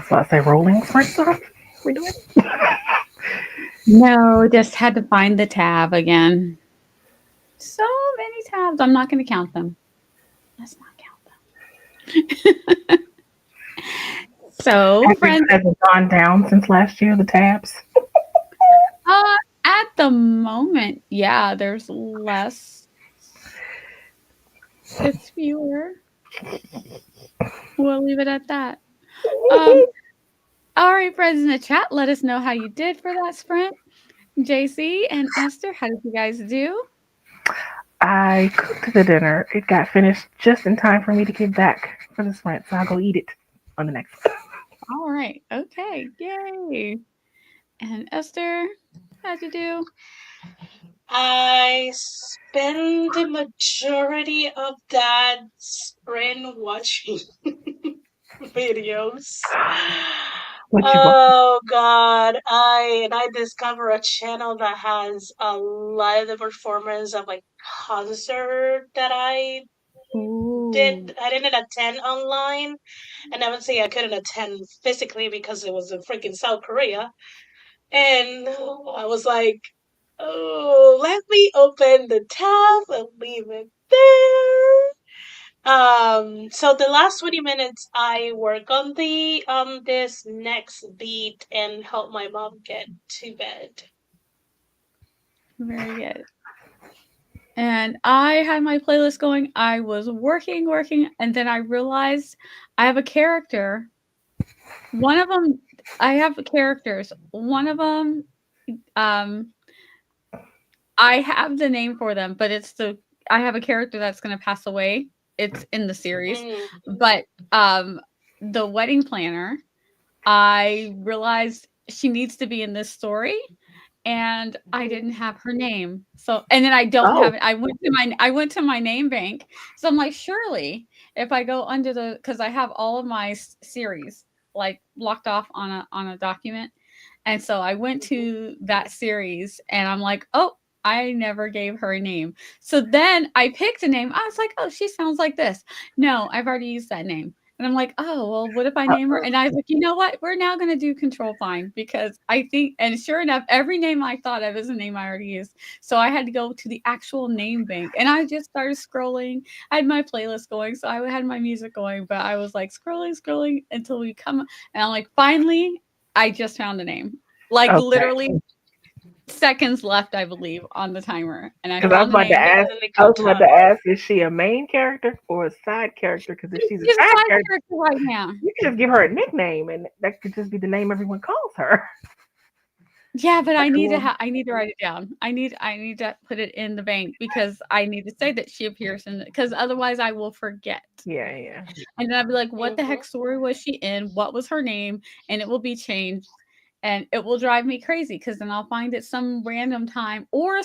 So I say rolling sprint stuff. We doing? No, just had to find the tab again. So many tabs. I'm not going to count them. Let's not count them. So, friends, Has it gone down since last year? The tabs. at the moment, yeah, there's less. It's fewer. We'll leave it at that. Um, all right, friends in the chat, let us know how you did for that sprint. JC and Esther, how did you guys do? I cooked the dinner. It got finished just in time for me to get back for the sprint, so I'll go eat it on the next one. All right. Okay. Yay. And Esther, how'd you do? I spend the majority of that sprint watching videos. What you want? Oh God! I discover a channel that has a lot of the performance of like concert that I Ooh. didn't attend online, and I would say I couldn't attend physically because it was in freaking South Korea, and I was like, oh, let me open the tab and leave it there. So the last 20 minutes I work on the this next beat and help my mom get to bed. Very good. And I had my playlist going. I was working, and then I realized I have a character. One of them, I have characters. One of them, um, I have the name for them, but I have a character that's going to pass away. It's in the series, but the wedding planner, I realized she needs to be in this story, and I didn't have her name. So, and then I don't have it. I went to my name bank. So I'm like, surely if I go under cuz I have all of my series like locked off on a document. And so I went to that series and I'm like, "Oh, I never gave her a name." So then I picked a name. I was like, "Oh, she sounds like this." No, I've already used that name. And I'm like, "Oh, well, what if I name her?" And I was like, "You know what? We're now gonna do control find because I think," and sure enough, every name I thought of is a name I already used. So I had to go to the actual name bank, and I just started scrolling. I had my playlist going, so I had my music going, but I was like scrolling until we come, and I'm like, finally, I just found a name. Like literally seconds left, I believe, on the timer, and I Because found the name. I was about to ask, is she a main character or a side character? Because if she's a She's a side side character, character right now. you can just give her a nickname, and that could just be the name everyone calls her. Yeah, but I need Cool. I need to write it down. I need to put it in the bank because I need to say that she appears in it because otherwise I will forget. Yeah. And then I'll be like, what the heck story was she in? What was her name? And it will be changed. And it will drive me crazy because then I'll find it some random time, or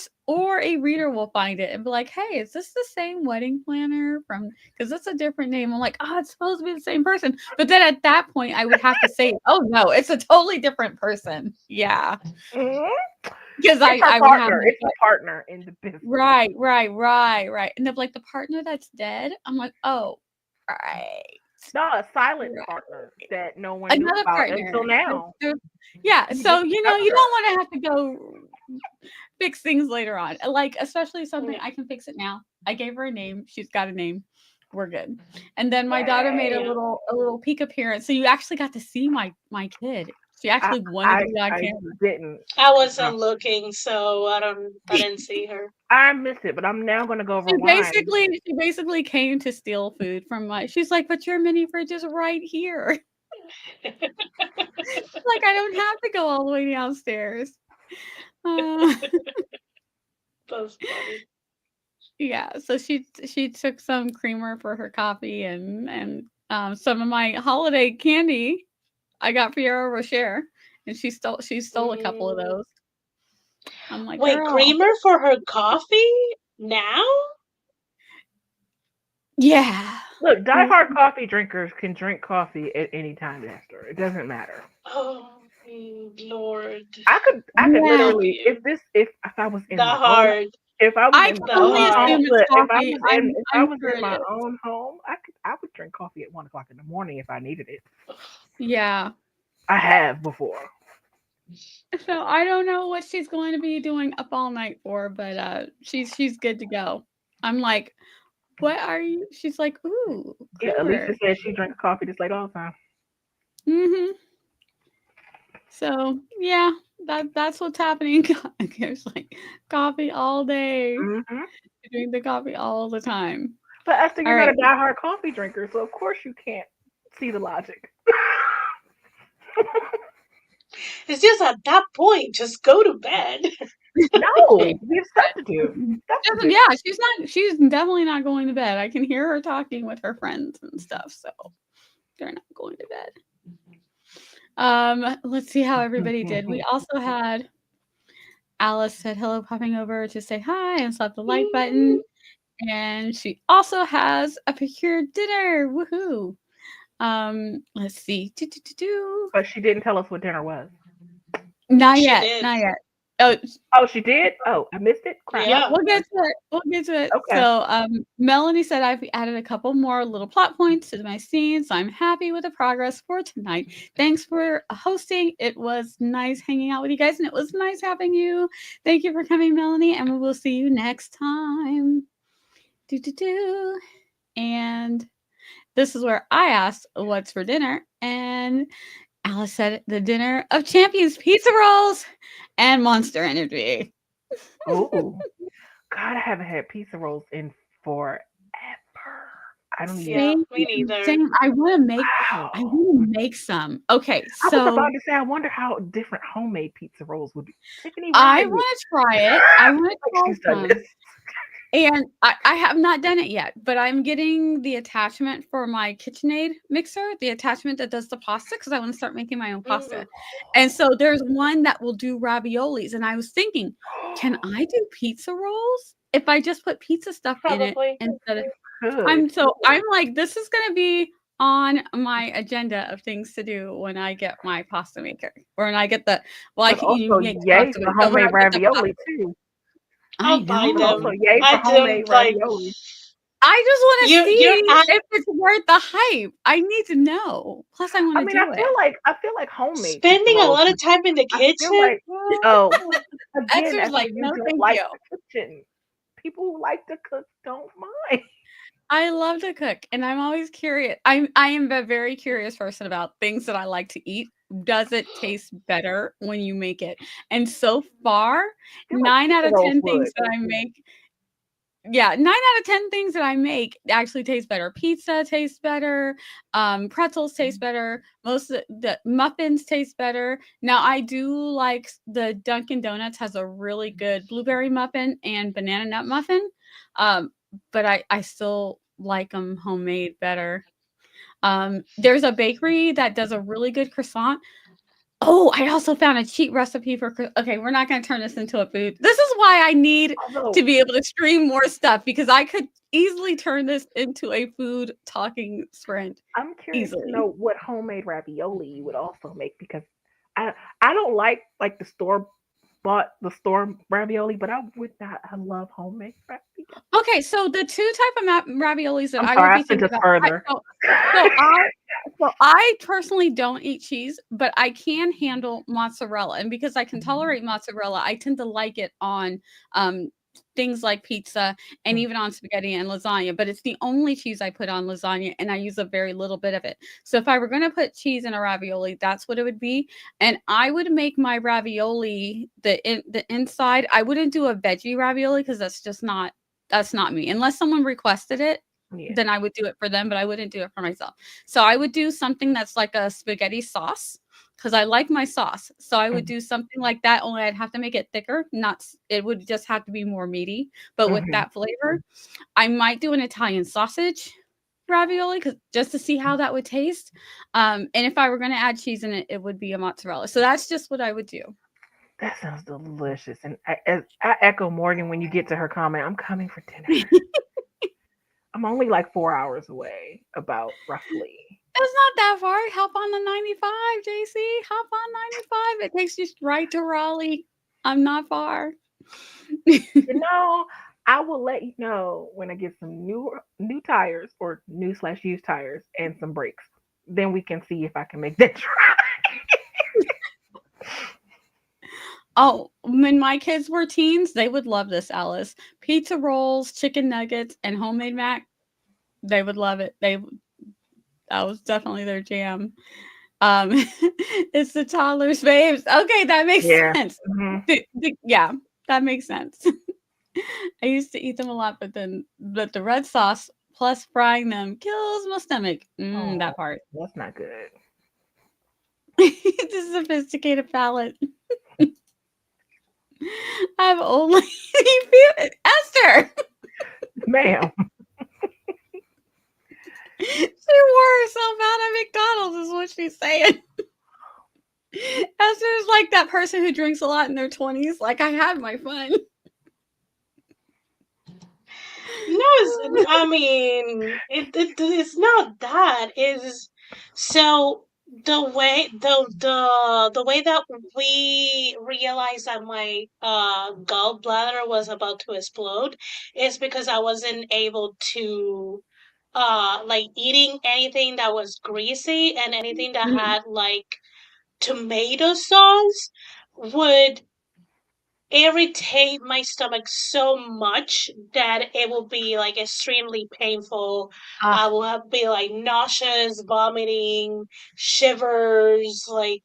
a reader will find it and be like, "Hey, is this the same wedding planner from?" Because it's a different name. I'm like, "Oh, it's supposed to be the same person." But then at that point, I would have to say, "Oh no, it's a totally different person." Yeah, Mm-hmm. because It's her I would have partner. It's a partner in the business. right. And if like the partner that's dead, I'm like, "Oh, right." No, a silent Right. partner that no one knew Another about partner. until now. Yeah, You so, just you discovered her. don't wanna have to go fix things later on. Like, especially something I can fix it now. I gave her a name, she's got a name, we're good. And then my daughter made Yay. a little peek appearance, so you actually got to see my kid. She I, actually wanted I to be on I camera. didn't. I wasn't looking, so I didn't see her. I missed it, but I'm now gonna go rewind. She basically came to steal food from my she's like, "But your mini fridge is right here." Like, I don't have to go all the way downstairs. Uh That's funny. Yeah, so she took some creamer for her coffee and some of my holiday candy I got Fiero Rocher, and she stole a couple of those. I'm like, Wait, "Girl." creamer for her coffee now? Yeah. Look, Mm, diehard coffee drinkers can drink coffee at any time, Esther. It doesn't matter. Oh, Lord. I could yeah. literally if I was The in my own heart. if I was I in can my The only own home, heart. assume it's look, coffee. if I I'm was sure in my it is. own home, I would drink coffee at 1 o'clock in the morning if I needed it. Yeah. I have before. So I don't know what she's going to be doing up all night for, but she's good to go. I'm like, what are you? She's like, ooh, Yeah, Alicia clever. says she drinks coffee this late all the time. Mm-hmm. So yeah, that's what's happening. There's like coffee all day. Hmm. Drink the coffee all the time. But Esther, All you're not right. a diehard coffee drinker, so of course you can't see the logic. It's just at that point, just go to bed. Okay. No, we have stuff to do. Stuff to do. Yeah, she's definitely not going to bed. I can hear her talking with her friends and stuff, so they're not going to bed. Let's see how everybody did. We also had Alice said hello, popping over to say hi and slap the like button. And she also has a procured dinner. Woohoo! Let's see. But she didn't tell us what dinner was. Not She yet. did. Not yet. Oh, Oh, she did? Oh, I missed it? Crap. yep, Yeah. we'll get to it. We'll get to it. Okay. So, Melanie said I've added a couple more little plot points to my scene, so I'm happy with the progress for tonight. Thanks for hosting. It was nice hanging out with you guys, and it was nice having you. Thank you for coming, Melanie, and we will see you next time. And this is where I asked what's for dinner, and Alice said the dinner of champions pizza rolls and Monster Energy. Oh, God, I haven't had pizza rolls in forever. I don't even. Yeah, Same, me neither. same. I Wow. wanna make some. Okay, I was so about to say, I wonder how different homemade pizza rolls would be. Tiffany, where are I you? wanna try it. I wanna Like try she's done some. this. And I have not done it yet, but I'm getting the attachment for my KitchenAid mixer, the attachment that does the pasta, because I want to start making my own pasta. Mm, And so there's one that will do raviolis, and I was thinking, can I do pizza rolls if I just put pizza stuff in it probably. instead of Good. I'm like, this is gonna be on my agenda of things to do when I get my pasta maker. Or when I get the well, I But can you also, make yay pasta for maker, but when I homemade get the ravioli, pasta, too. I I'll buy But also, know. them. yay for I homemade don't like. ravioli. I just wanna You're see at. if it's worth the hype. I need to know. Plus, I I wanna mean, do it. I feel like homemade pizza Spending a rolls. lot of time in the I feel kitchen? like, oh, again, Esther's Esther, like, you "No, don't thank like you." the kitchen. People who like to cook don't mind. I love to cook, and I'm always curious. I am a very curious person about things that I like to eat. Does it taste better when you make it? And so far, I feel like 9 out pizza of rolls 10 would. things that I make yeah, 9 out of 10 things that I make actually taste better. Pizza tastes better, pretzels taste better, most of the muffins taste better. Now, I do like the Dunkin' Donuts has a really good blueberry muffin and banana nut muffin, um, but I still like them homemade better. There's a bakery that does a really good croissant. Oh, I also found a cheat recipe for okay, we're not gonna turn this into a food. This is why I need Although, to be able to stream more stuff because I could easily turn this into a food talking sprint I'm curious to easily. know what homemade ravioli you would also make because I I don't like the store ravioli, but I would not. I love homemade ravioli. Okay, so the 2 type of raviolis that I'm I would sorry, I be sent thinking us about further. so I personally don't eat cheese, but I can handle mozzarella, and because I can tolerate mozzarella, I tend to like it on, um, things like pizza and even on spaghetti and lasagna, but it's the only cheese I put on lasagna, and I use a very little bit of it. So if I were gonna put cheese in a ravioli, that's what it would be, and I would make my ravioli the inside I wouldn't do a veggie ravioli because that's not me. Unless someone requested it, Yeah. then I would do it for them, but I wouldn't do it for myself. So I would do something that's like a spaghetti sauce because I like my sauce. So I would Mhm. do something like that, only I'd have to make it thicker. Not it would just have to be more meaty, but with Mhm. that flavor. I might do an Italian sausage ravioli because just to see how that would taste. And if I were going to add cheese in it, it would be a mozzarella. So that's just what I would do. That sounds delicious. And I echo Morgan when you get to her comment. I'm coming for dinner. I'm only like 4 hours away, about roughly. It's not that far. Hop on the 95, JC. Hop on 95. It takes you right to Raleigh. I'm not far. You know, I will let you know when I get some new tires or new/used tires and some brakes. Then we can see if I can make that drive. Oh, when my kids were teens, they would love this, Alice. Pizza rolls, chicken nuggets, and homemade mac. They would love it. That was definitely their jam. Um, it's the toddlers' faves. Okay, that makes Yeah. sense. Hmm. Yeah, that makes sense. I used to eat them a lot, but the red sauce plus frying them kills my stomach. Oh, That part. that's not good. The sophisticated palate. I've only Esther. Ma'am. She wore herself out at McDonald's, is what she's saying. Esther's like that person who drinks a lot in their 20s. Like, I had my fun. No, I mean, it's not that. Is so the way that we realized that my gallbladder was about to explode is because I wasn't able to like eating anything that was greasy, and anything that Mhm. had like tomato sauce would irritate my stomach so much that it will be like extremely painful. I Ah, will be like nauseous, vomiting, shivers, like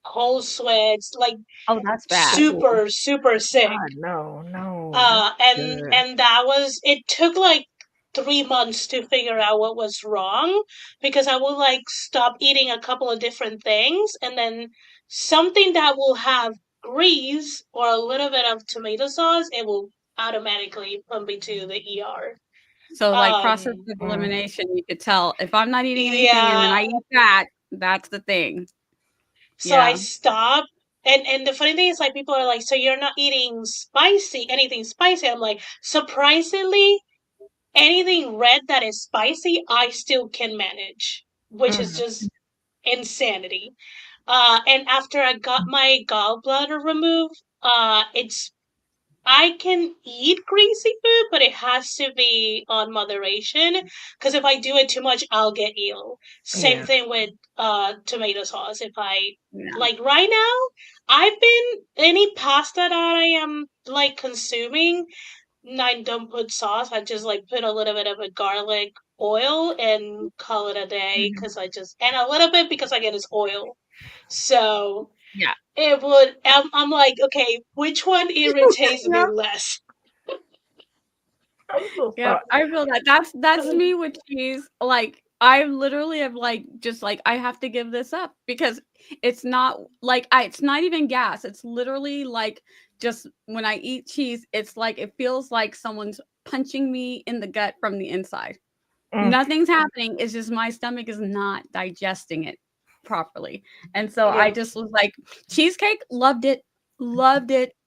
cold sweats, like oh, that's bad. Oh, super sick. God, no, no, that's good. And that was, it took like 3 months to figure out what was wrong, because I will like stop eating a couple of different things, and then something that will have grease or a little bit of tomato sauce, it will automatically put me to the ER. So, like, process Um, of Mm, elimination, you could tell if I'm not eating anything and then yeah, I eat that, that's the thing. so I Yeah. stopped. And the funny thing is, like, people are like, so you're not eating anything spicy? I'm like, surprisingly, anything red that is spicy, I still can manage, which is mm, just insanity. And after I got my gallbladder removed, it's I can eat greasy food, but it has to be on moderation. Because if I do it too much, I'll get ill. Same yeah. thing with tomato sauce. If I Yeah. like right now, I've been any pasta that I am like consuming, I don't put sauce. I just like put a little bit of a garlic oil and call it a day, Mhm. because I just, and a little bit because again it's oil. So Yeah. it would. I'm like, okay, which one irritates me Yep. less? I'm so Yep. sorry. I feel that. That's me with cheese. Like, I literally have like just like I have to give this up because it's not like it's not even gas. It's literally like just when I eat cheese, it's like it feels like someone's punching me in the gut from the inside. Mm, Nothing's happening, it's just my stomach is not digesting it properly, and so I Yeah, just was like cheesecake, loved it,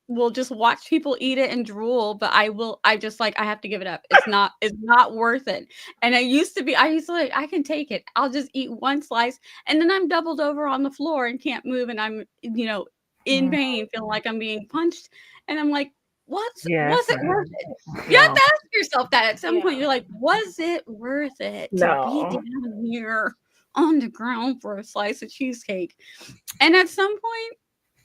will just watch people eat it and drool, but I just, like, I have to give it up. It's not worth it, and I used to, like, I can take it. I'll just eat 1 slice, and then I'm doubled over on the floor and can't move, and I'm, in mm. pain, feeling like I'm being punched, and I'm like, Yeah, was it's it not worth healthy. it?" You have No, to ask yourself that at some point. yeah, You're like, "Was it worth it to be no, down here on the ground for a slice of cheesecake?" And at some point,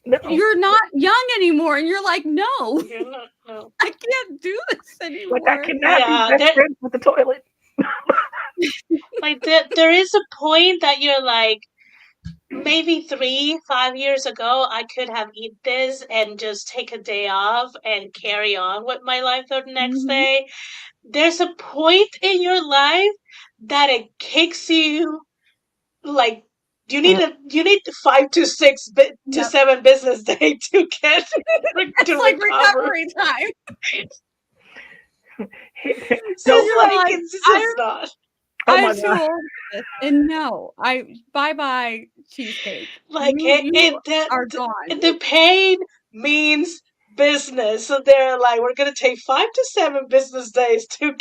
no. you're not young anymore, and you're like, "No, you're not. No. I can't do this Like I anymore." cannot be Yeah, best friends with the toilet. there is a point that you're like, maybe 3, 5 years ago, I could have eaten this and just take a day off and carry on with my life the next Mhm. day. There's a point in your life that it kicks you, like, Mm, you need 5 to 6 to Yep. 7 business day to get to It's like recover. recovery time. So And Don't. it's you're like, like, it's just not Oh my I'm too god. old for this." And no, bye-bye cheesecake. like You are the, gone. the pain means business. So they're like, we're gonna take 5 to 7 business days to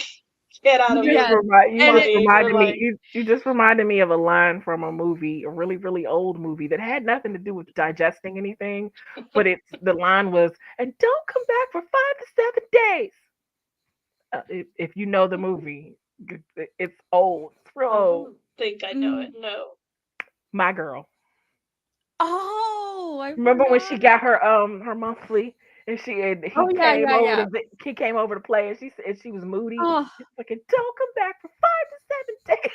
get out of your Yes. You And just it body. We're reminded me. like, You just reminded me of a line from a movie, a really really old movie that had nothing to do with digesting anything, but the line was, "And don't come back for 5 to 7 days." If you know the movie, it's old. It's real I old. don't think I know it. mm. No. My girl. no, I Remember when she forgot. got her monthly and Oh, yeah, yeah, yeah. he came over to play and she said she was moody. Oh, He's like, don't come back for 5 to 7 days.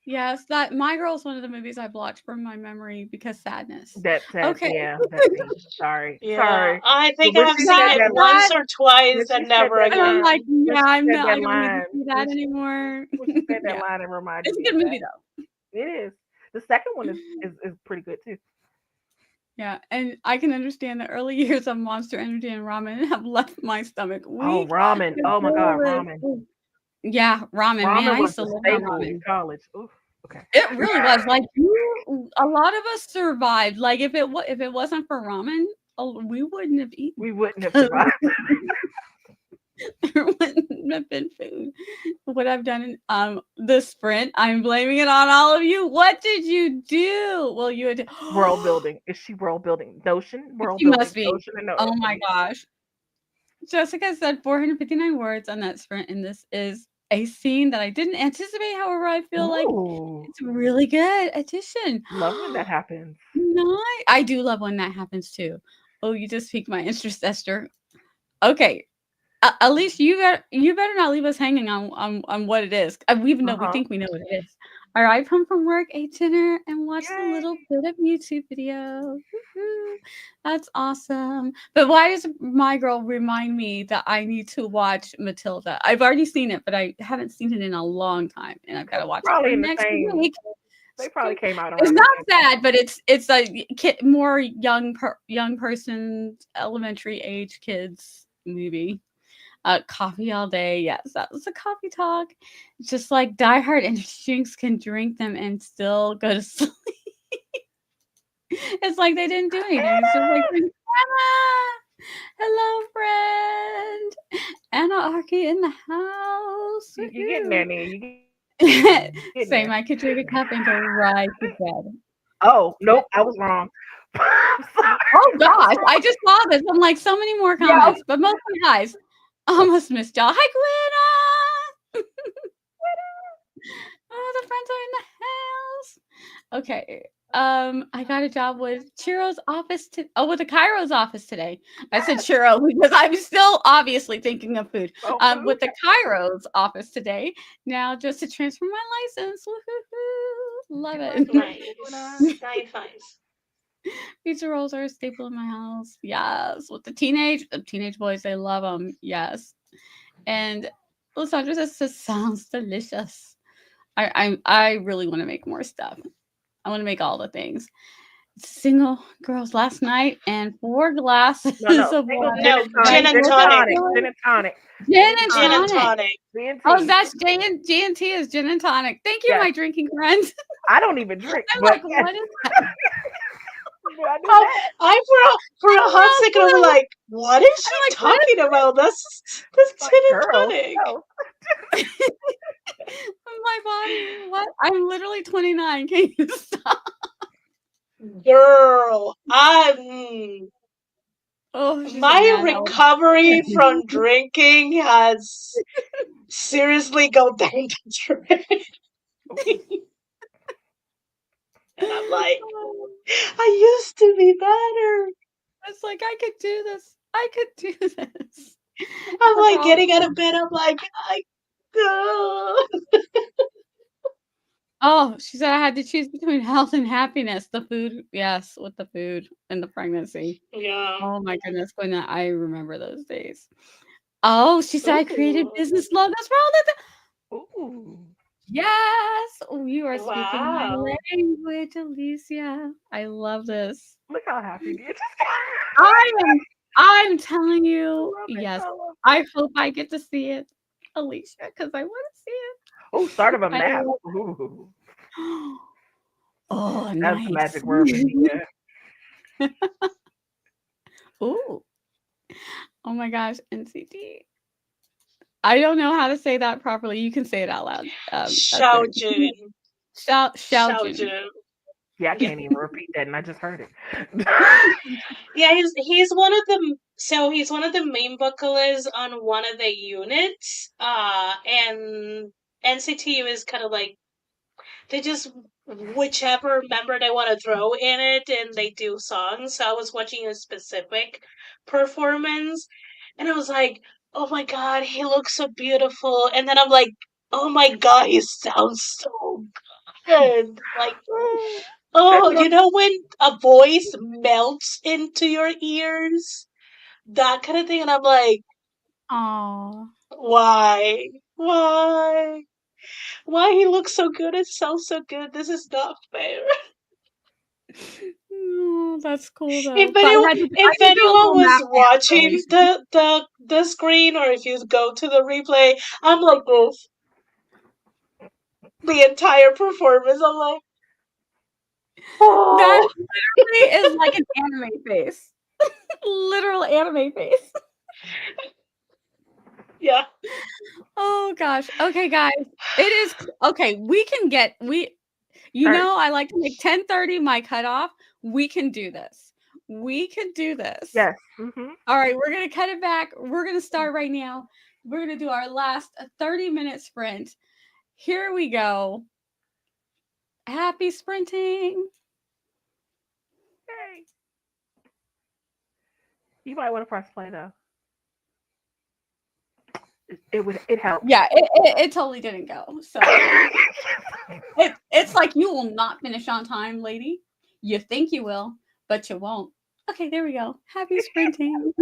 yes, that My Girl is one of the movies I blocked from my memory because sadness. That said, Okay. yeah, that scene. Sorry, Yeah, sorry. I But think I have seen it once That or when twice she and said never that and I'm again. like, when "Yeah, she I'm said not that I don't need to line, see that anymore." when she said that Yeah. line, it reminded It's a me of good that. movie, though. It is. The second one is pretty good too. Yeah, and I can understand the early years of Monster Energy and ramen have left my stomach Oh, weak ramen. 'cause Oh my there God, was ramen. yeah, ramen, man, Ramen I was used to the live on staple in ramen. college. Oof. Okay. It really was, like, a lot of us survived, like, if it wasn't for ramen, we wouldn't have eaten. We wouldn't have survived. There wouldn't have been food. What I've done in, the sprint, I'm blaming it on all of you. What did you do? Well, you had World building. Is she world building? Notion? World she must building. be. Notion and no. Oh my gosh. Jessica said 459 words on that sprint, and this is a scene that I didn't anticipate. However, I feel like Ooh. it's a really good addition. Love when that happens. Nice. I do love when that happens too. Oh, you just piqued my interest, Esther. Okay, at least you better not leave us hanging on what it is. Even though we Uh-huh. think we know what it is. Arrived home from work, ate dinner, and watched a Yay. little bit of YouTube video. Woohoo. That's awesome. But why does My Girl remind me that I need to watch Matilda? I've already seen it, but I haven't seen it in a long time, and I've got to watch it Probably for in the next same week. they probably came out It's around the not same time. sad, but it's a more young person, elementary age kids movie. Coffee all day. Yes, that was a coffee talk. Just like diehard energy drinks can drink them and still go to sleep. It's like they didn't do anything. It's just like Anna, hello, friend. Anarchy in the house. You getting there, Nia. You getting there. Same. I could drink a cup and go right to bed. Oh, nope, I was wrong. I'm sorry. Oh I was gosh, wrong. I just saw this. I'm like so many more Yeah. comments, but mostly highs. Almost missed y'all. Hi, Gwenna. Oh, the friends are in the house. Okay. I got a job with Chiro's office with the Cairo's office today. I said Chiro because I'm still obviously thinking of food. Oh, With food. the Cairo's office today. Now just to transfer my license. Woohoo! Love You like it. Nice, nice, nice. Pizza rolls are a staple in my house. Yes, with the teenage boys, they love them. Yes, and Lysandra says this sounds delicious. I really want to make more stuff. I want to make all the things. Single girls last night and 4 glasses No, no. of Single water. No, My gin and gin and tonic. tonic, sister, gin and tonic, gin gin and and Gin tonic, and tonic. tonic. Oh, GNT. that's G&T is gin and tonic. Thank you, Yes, my drinking friends. I don't even drink, I'm but like, yes, what is that? but I do Oh, that. I for a hot second I was I'm like, what is she like, what is talking about? That's Like, gin and girl, tonic. no. my body? What? I'm literally 29. Can you stop? Girl, I'm Oh, she said, my man, that was recovery from drinking has seriously gone down the drain. Ooh. And I'm like, I used to be better. It's like I could do this. I could do this. I'm The like problem. getting out of bed. I'm like, Oh, she said I had to choose between health and happiness. The food, yes, with the food and the pregnancy. yeah. Oh my goodness, Gwen, I remember those days. Oh, she said I created Ooh. business logos for all the Ooh. yes. Oh, you are speaking my Wow. language, Alicia. I love this. Look how happy you just got. I am I'm telling I you, love it. yes. I love it. I hope I get to see it, Alicia, because I want to see it. Oh, start of a I map. love Ooh. Oh, That's the nice. magic word for me. Yeah. Ooh. Oh my gosh, NCT. I don't know how to say that properly. You can say it out loud. Esther. Xiaojun. Xiaojun. Xiaojun. Yeah, I Yeah. can't even repeat that, and I just heard it. Yeah, he's one of the he's one of the main vocalists on one of the units. And NCTU is kind of like they just whichever member they want to throw in it, and they do songs. So I was watching a specific performance, and I was like, oh my god, he looks so beautiful. And then I'm like, oh my god, he sounds so good. Like, oh, That's you know when a voice melts into your ears? That kind of thing. And I'm like, Oh, why? Why? Why he looks so good and sounds so good? This is not fair. oh, that's cool though. If But anyone, I if had to do a anyone little was math watching calculation. the screen, or if you go to the replay, I'm like this the entire performance. I'm like, That oh, literally is like an anime face. Literal anime face. yeah. Oh gosh. Okay, guys. It is okay. We can get all right. I like to make 10:30 my cutoff. We can do this. We can do this. Yes. Mm-hmm. All right, we're gonna cut it back. We're gonna start right now. We're gonna do our last 30-minute sprint. Here we go. Happy sprinting. Yay. You might want to press play though. It helps. Yeah, it totally didn't go. So it's like you will not finish on time, lady. You think you will, but you won't. Okay, there we go. Happy sprinting.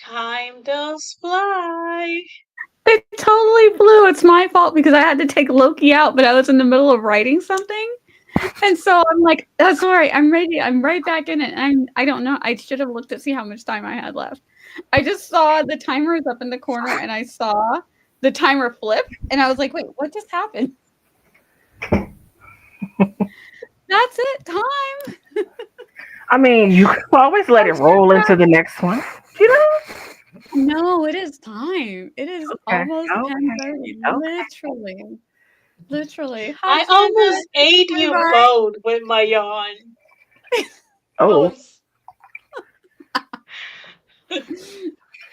Time does fly. It totally flew. It's my fault because I had to take Loki out, but I was in the middle of writing something. And so I'm like, that's all right. I'm ready. I'm right back in it. I don't know. I should have looked to see how much time I had left. I just saw the timer is up in the corner and I saw the timer flip and I was like, wait, what just happened? That's it. Time. I mean, you can always let it roll into the next one. You know? No, it is time. It is almost Okay. 10:30. Okay. Literally. Hi, I Sandra. almost ate you Bye. both with my yawn. Oh.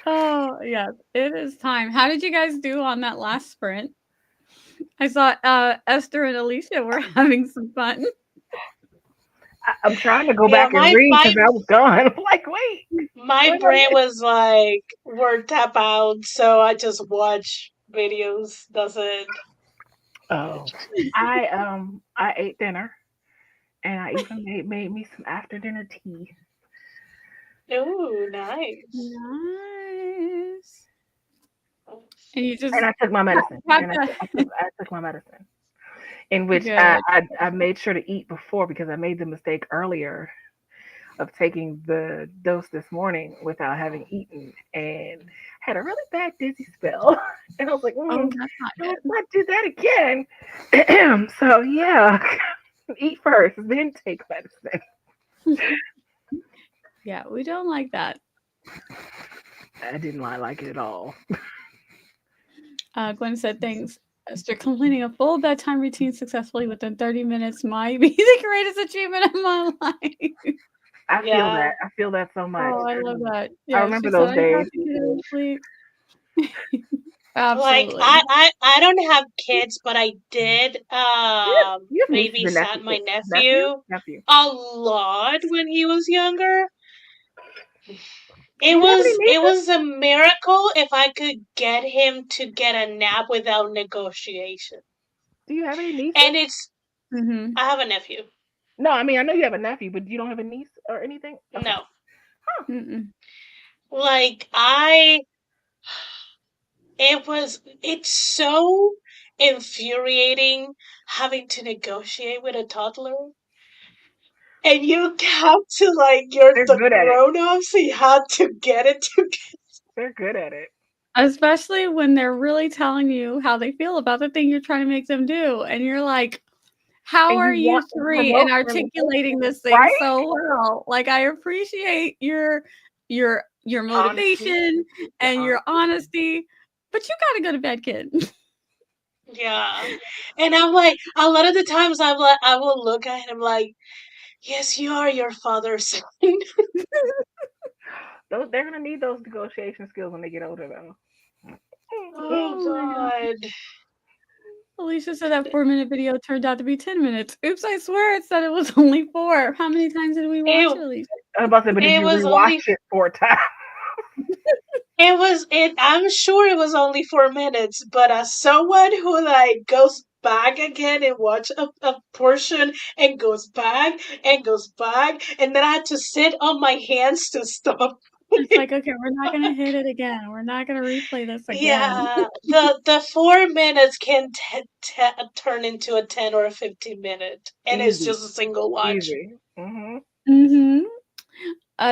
Oh, yes. It is time. How did you guys do on that last sprint? I saw Esther and Alicia were having some fun. I'm trying to go Yeah, back and read because I was gone. I'm like, wait. my What did I brain miss? was like, we're tap out, so I just watch videos. That's it. Oh. I ate dinner and I even made me some after dinner tea. Ooh, nice. Nice. And you just And I took my medicine. had And to I took my medicine. In which good. I made sure to eat before because I made the mistake earlier of taking the dose this morning without having eaten and had a really bad dizzy spell. And I was like, Oh, that's not let's good. not do that again. So yeah, eat first, then take medicine. Yeah, we don't like that. I didn't like it at all. Gwen said, thanks. Esther, completing a full bedtime routine successfully within 30 minutes might be the greatest achievement of my life. I feel Yeah. that. I feel that so much. Oh, I love that. I Yeah, remember she said, those I days. have to get to sleep. Like Absolutely. I don't have kids, but I did You have nieces and babysat my nephews. Nephew? nephew Nephew. a lot when he was younger. Do you have any It nieces? was a miracle if I could get him to get a nap without negotiation. Do you have any nieces? And it's Mm-hmm. I have a nephew. No, I mean I know you have a nephew, but you don't have a niece or anything. Okay. No. Huh. Mm-mm. Like it's so infuriating having to negotiate with a toddler. And you have to like you're They're the good at it. grown up, so you have to get it together. They're good at it. Especially when they're really telling you how they feel about the thing you're trying to make them do. And you're like, how And are you you want to 3 and promote them, articulating this thing right? so well? Like, I appreciate your Honesty. motivation Your and your honesty. honesty, but you gotta go to bed, kid. Yeah. And I'm like, a lot of the times I'm like, I will look at him like, yes, you are your father's son. They're gonna need those negotiation skills when they get older, though. Oh Oh my god. God. Alicia said that 4-minute video turned out to be 10 minutes. Oops, I swear it said it was only 4. How many times did we watch it, It Alicia? I was about to say, but did it you was rewatch only it 4 times? I'm sure it was only 4 minutes, but as someone who like goes back again and watch a portion and goes back and then I had to sit on my hands to stop. It's like, okay, we're not gonna hit it again. We're not gonna replay this again. Yeah, the 4 minutes can turn into a 10 or a 15 minute, and it's Easy, just a single watch. easy. Mm-hmm.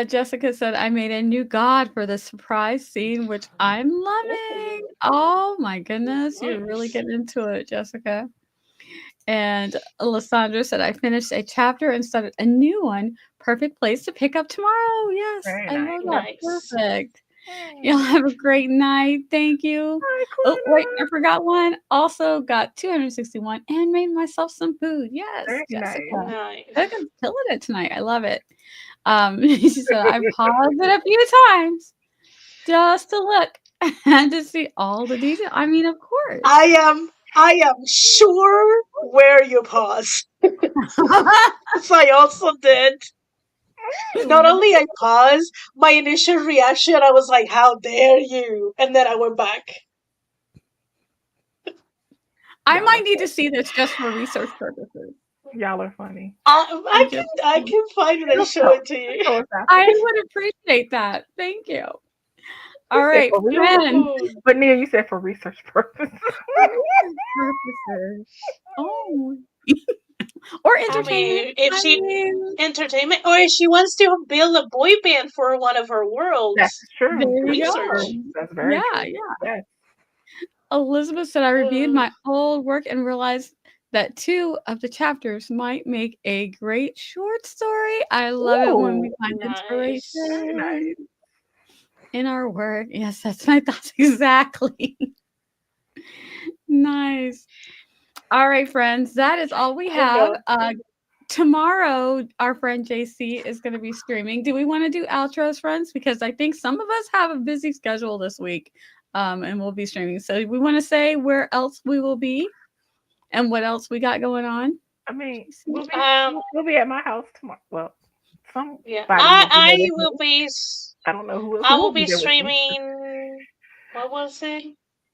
Jessica said, I made a new god for the surprise scene, which I'm loving. Ooh, Oh my goodness. You're really nice. getting into it, Jessica. And Alessandra said, I finished a chapter and started a new one. Perfect place to pick up tomorrow. Yes, Very I nice. love that. Nice. Perfect. Y'all Hey. have a great night. Thank you. Hi, Oh, wait, I Quinn. forgot one. Also got 261 and made myself some food. Yes, Very nice. Jessica. Nice. Becca's killing it tonight. I love it. She said, I paused it a few times just to look and to see all the detail. I mean, of course. I am sure where you pause. So I also did. Not only I paused, my initial reaction I was like, "How dare you!" And then I went back. I Y'all might are need to see this just for research purposes. y'all are funny. I Just I can find it and show it to you. Show us I after. would appreciate that. Thank you. All said right, for research, friends. but Nia, you said for research purposes. For research purposes. Oh. Or I entertainment. mean, if I she mean, entertainment, or if she wants to build a boy band for one of her That's worlds, true. there you That's go. research. true. That's very Yeah, true. yeah. Yes. Elizabeth said, I reviewed Uh, my old work and realized that 2 of the chapters might make a great short story. I love it when we Ooh, find nice. very inspiration nice. in our work. Yes, that's my thoughts exactly. Nice. All right, friends, that is all we I have. know. Tomorrow, our friend JC is going to be streaming. Do we want to do outros, friends? Because I think some of us have a busy schedule this week, and we'll be streaming. So we want to say where else we will be and what else we got going on. I mean, JC? Um, we'll be at my house tomorrow. Well, yeah, somebody will be there I with me. will be. I don't know who I will will be be there with me. streaming. What was it?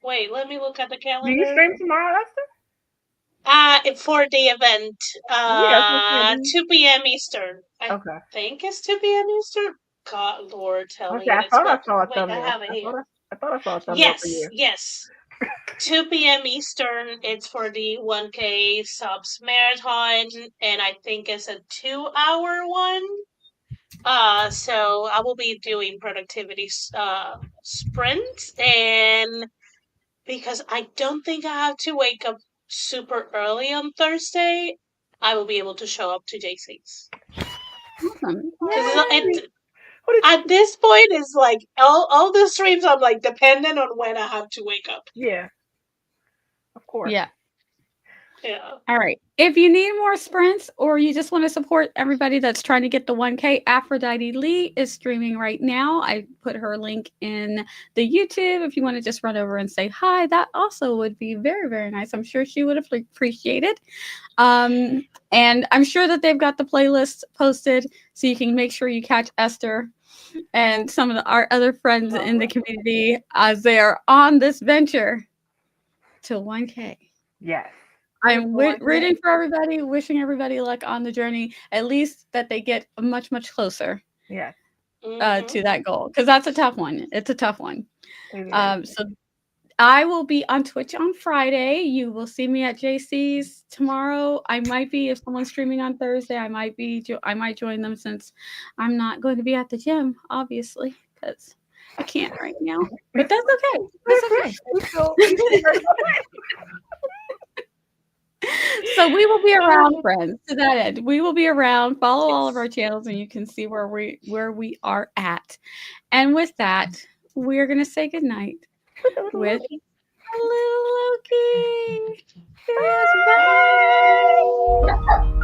Wait, let me look at the Do you calendar. stream tomorrow, Esther? For the event, Yeah, that's what I'm saying. 2 p.m. Eastern. I Okay. think it's 2 p.m. Eastern. God, Lord, tell Okay, me it I is. thought I But saw a wait, I thumbnail. have it here. I thought I saw a thumbnail for Yes, you. yes. 2 p.m. Eastern. It's for the 1K subs marathon, and I think it's a 2-hour one. So I will be doing productivity sprints, and because I don't think I have to wake up super early on Thursday, I will be able to show up to JC's. Awesome. Because Yay. What did at this point, it's like all the streams I'm like dependent on when I have to wake up. Yeah, of course. Yeah. Yeah. All right. If you need more sprints or you just want to support everybody that's trying to get the 1K, Aphrodite Lee is streaming right now. I put her link in the YouTube. If you want to just run over and say hi, that also would be very, very nice. I'm sure she would appreciate it. And I'm sure that they've got the playlist posted so you can make sure you catch Esther and some of our other friends in the community as they are on this venture to 1K. Yes. I'm rooting for everybody, wishing everybody luck on the journey, at least that they get much, much closer Yes. to that goal. Because that's a tough one. It's a tough one. It is. So I will be on Twitch on Friday. You will see me at JC's tomorrow. I might be, if someone's streaming on Thursday, I might join them since I'm not going to be at the gym, obviously, because I can't right now. But that's okay. That's okay. So we will be around, friends. To that end, we will be around. Follow all of our channels, and you can see where we are at. And with that, we're gonna say goodnight with a little Loki. Here he is. Bye.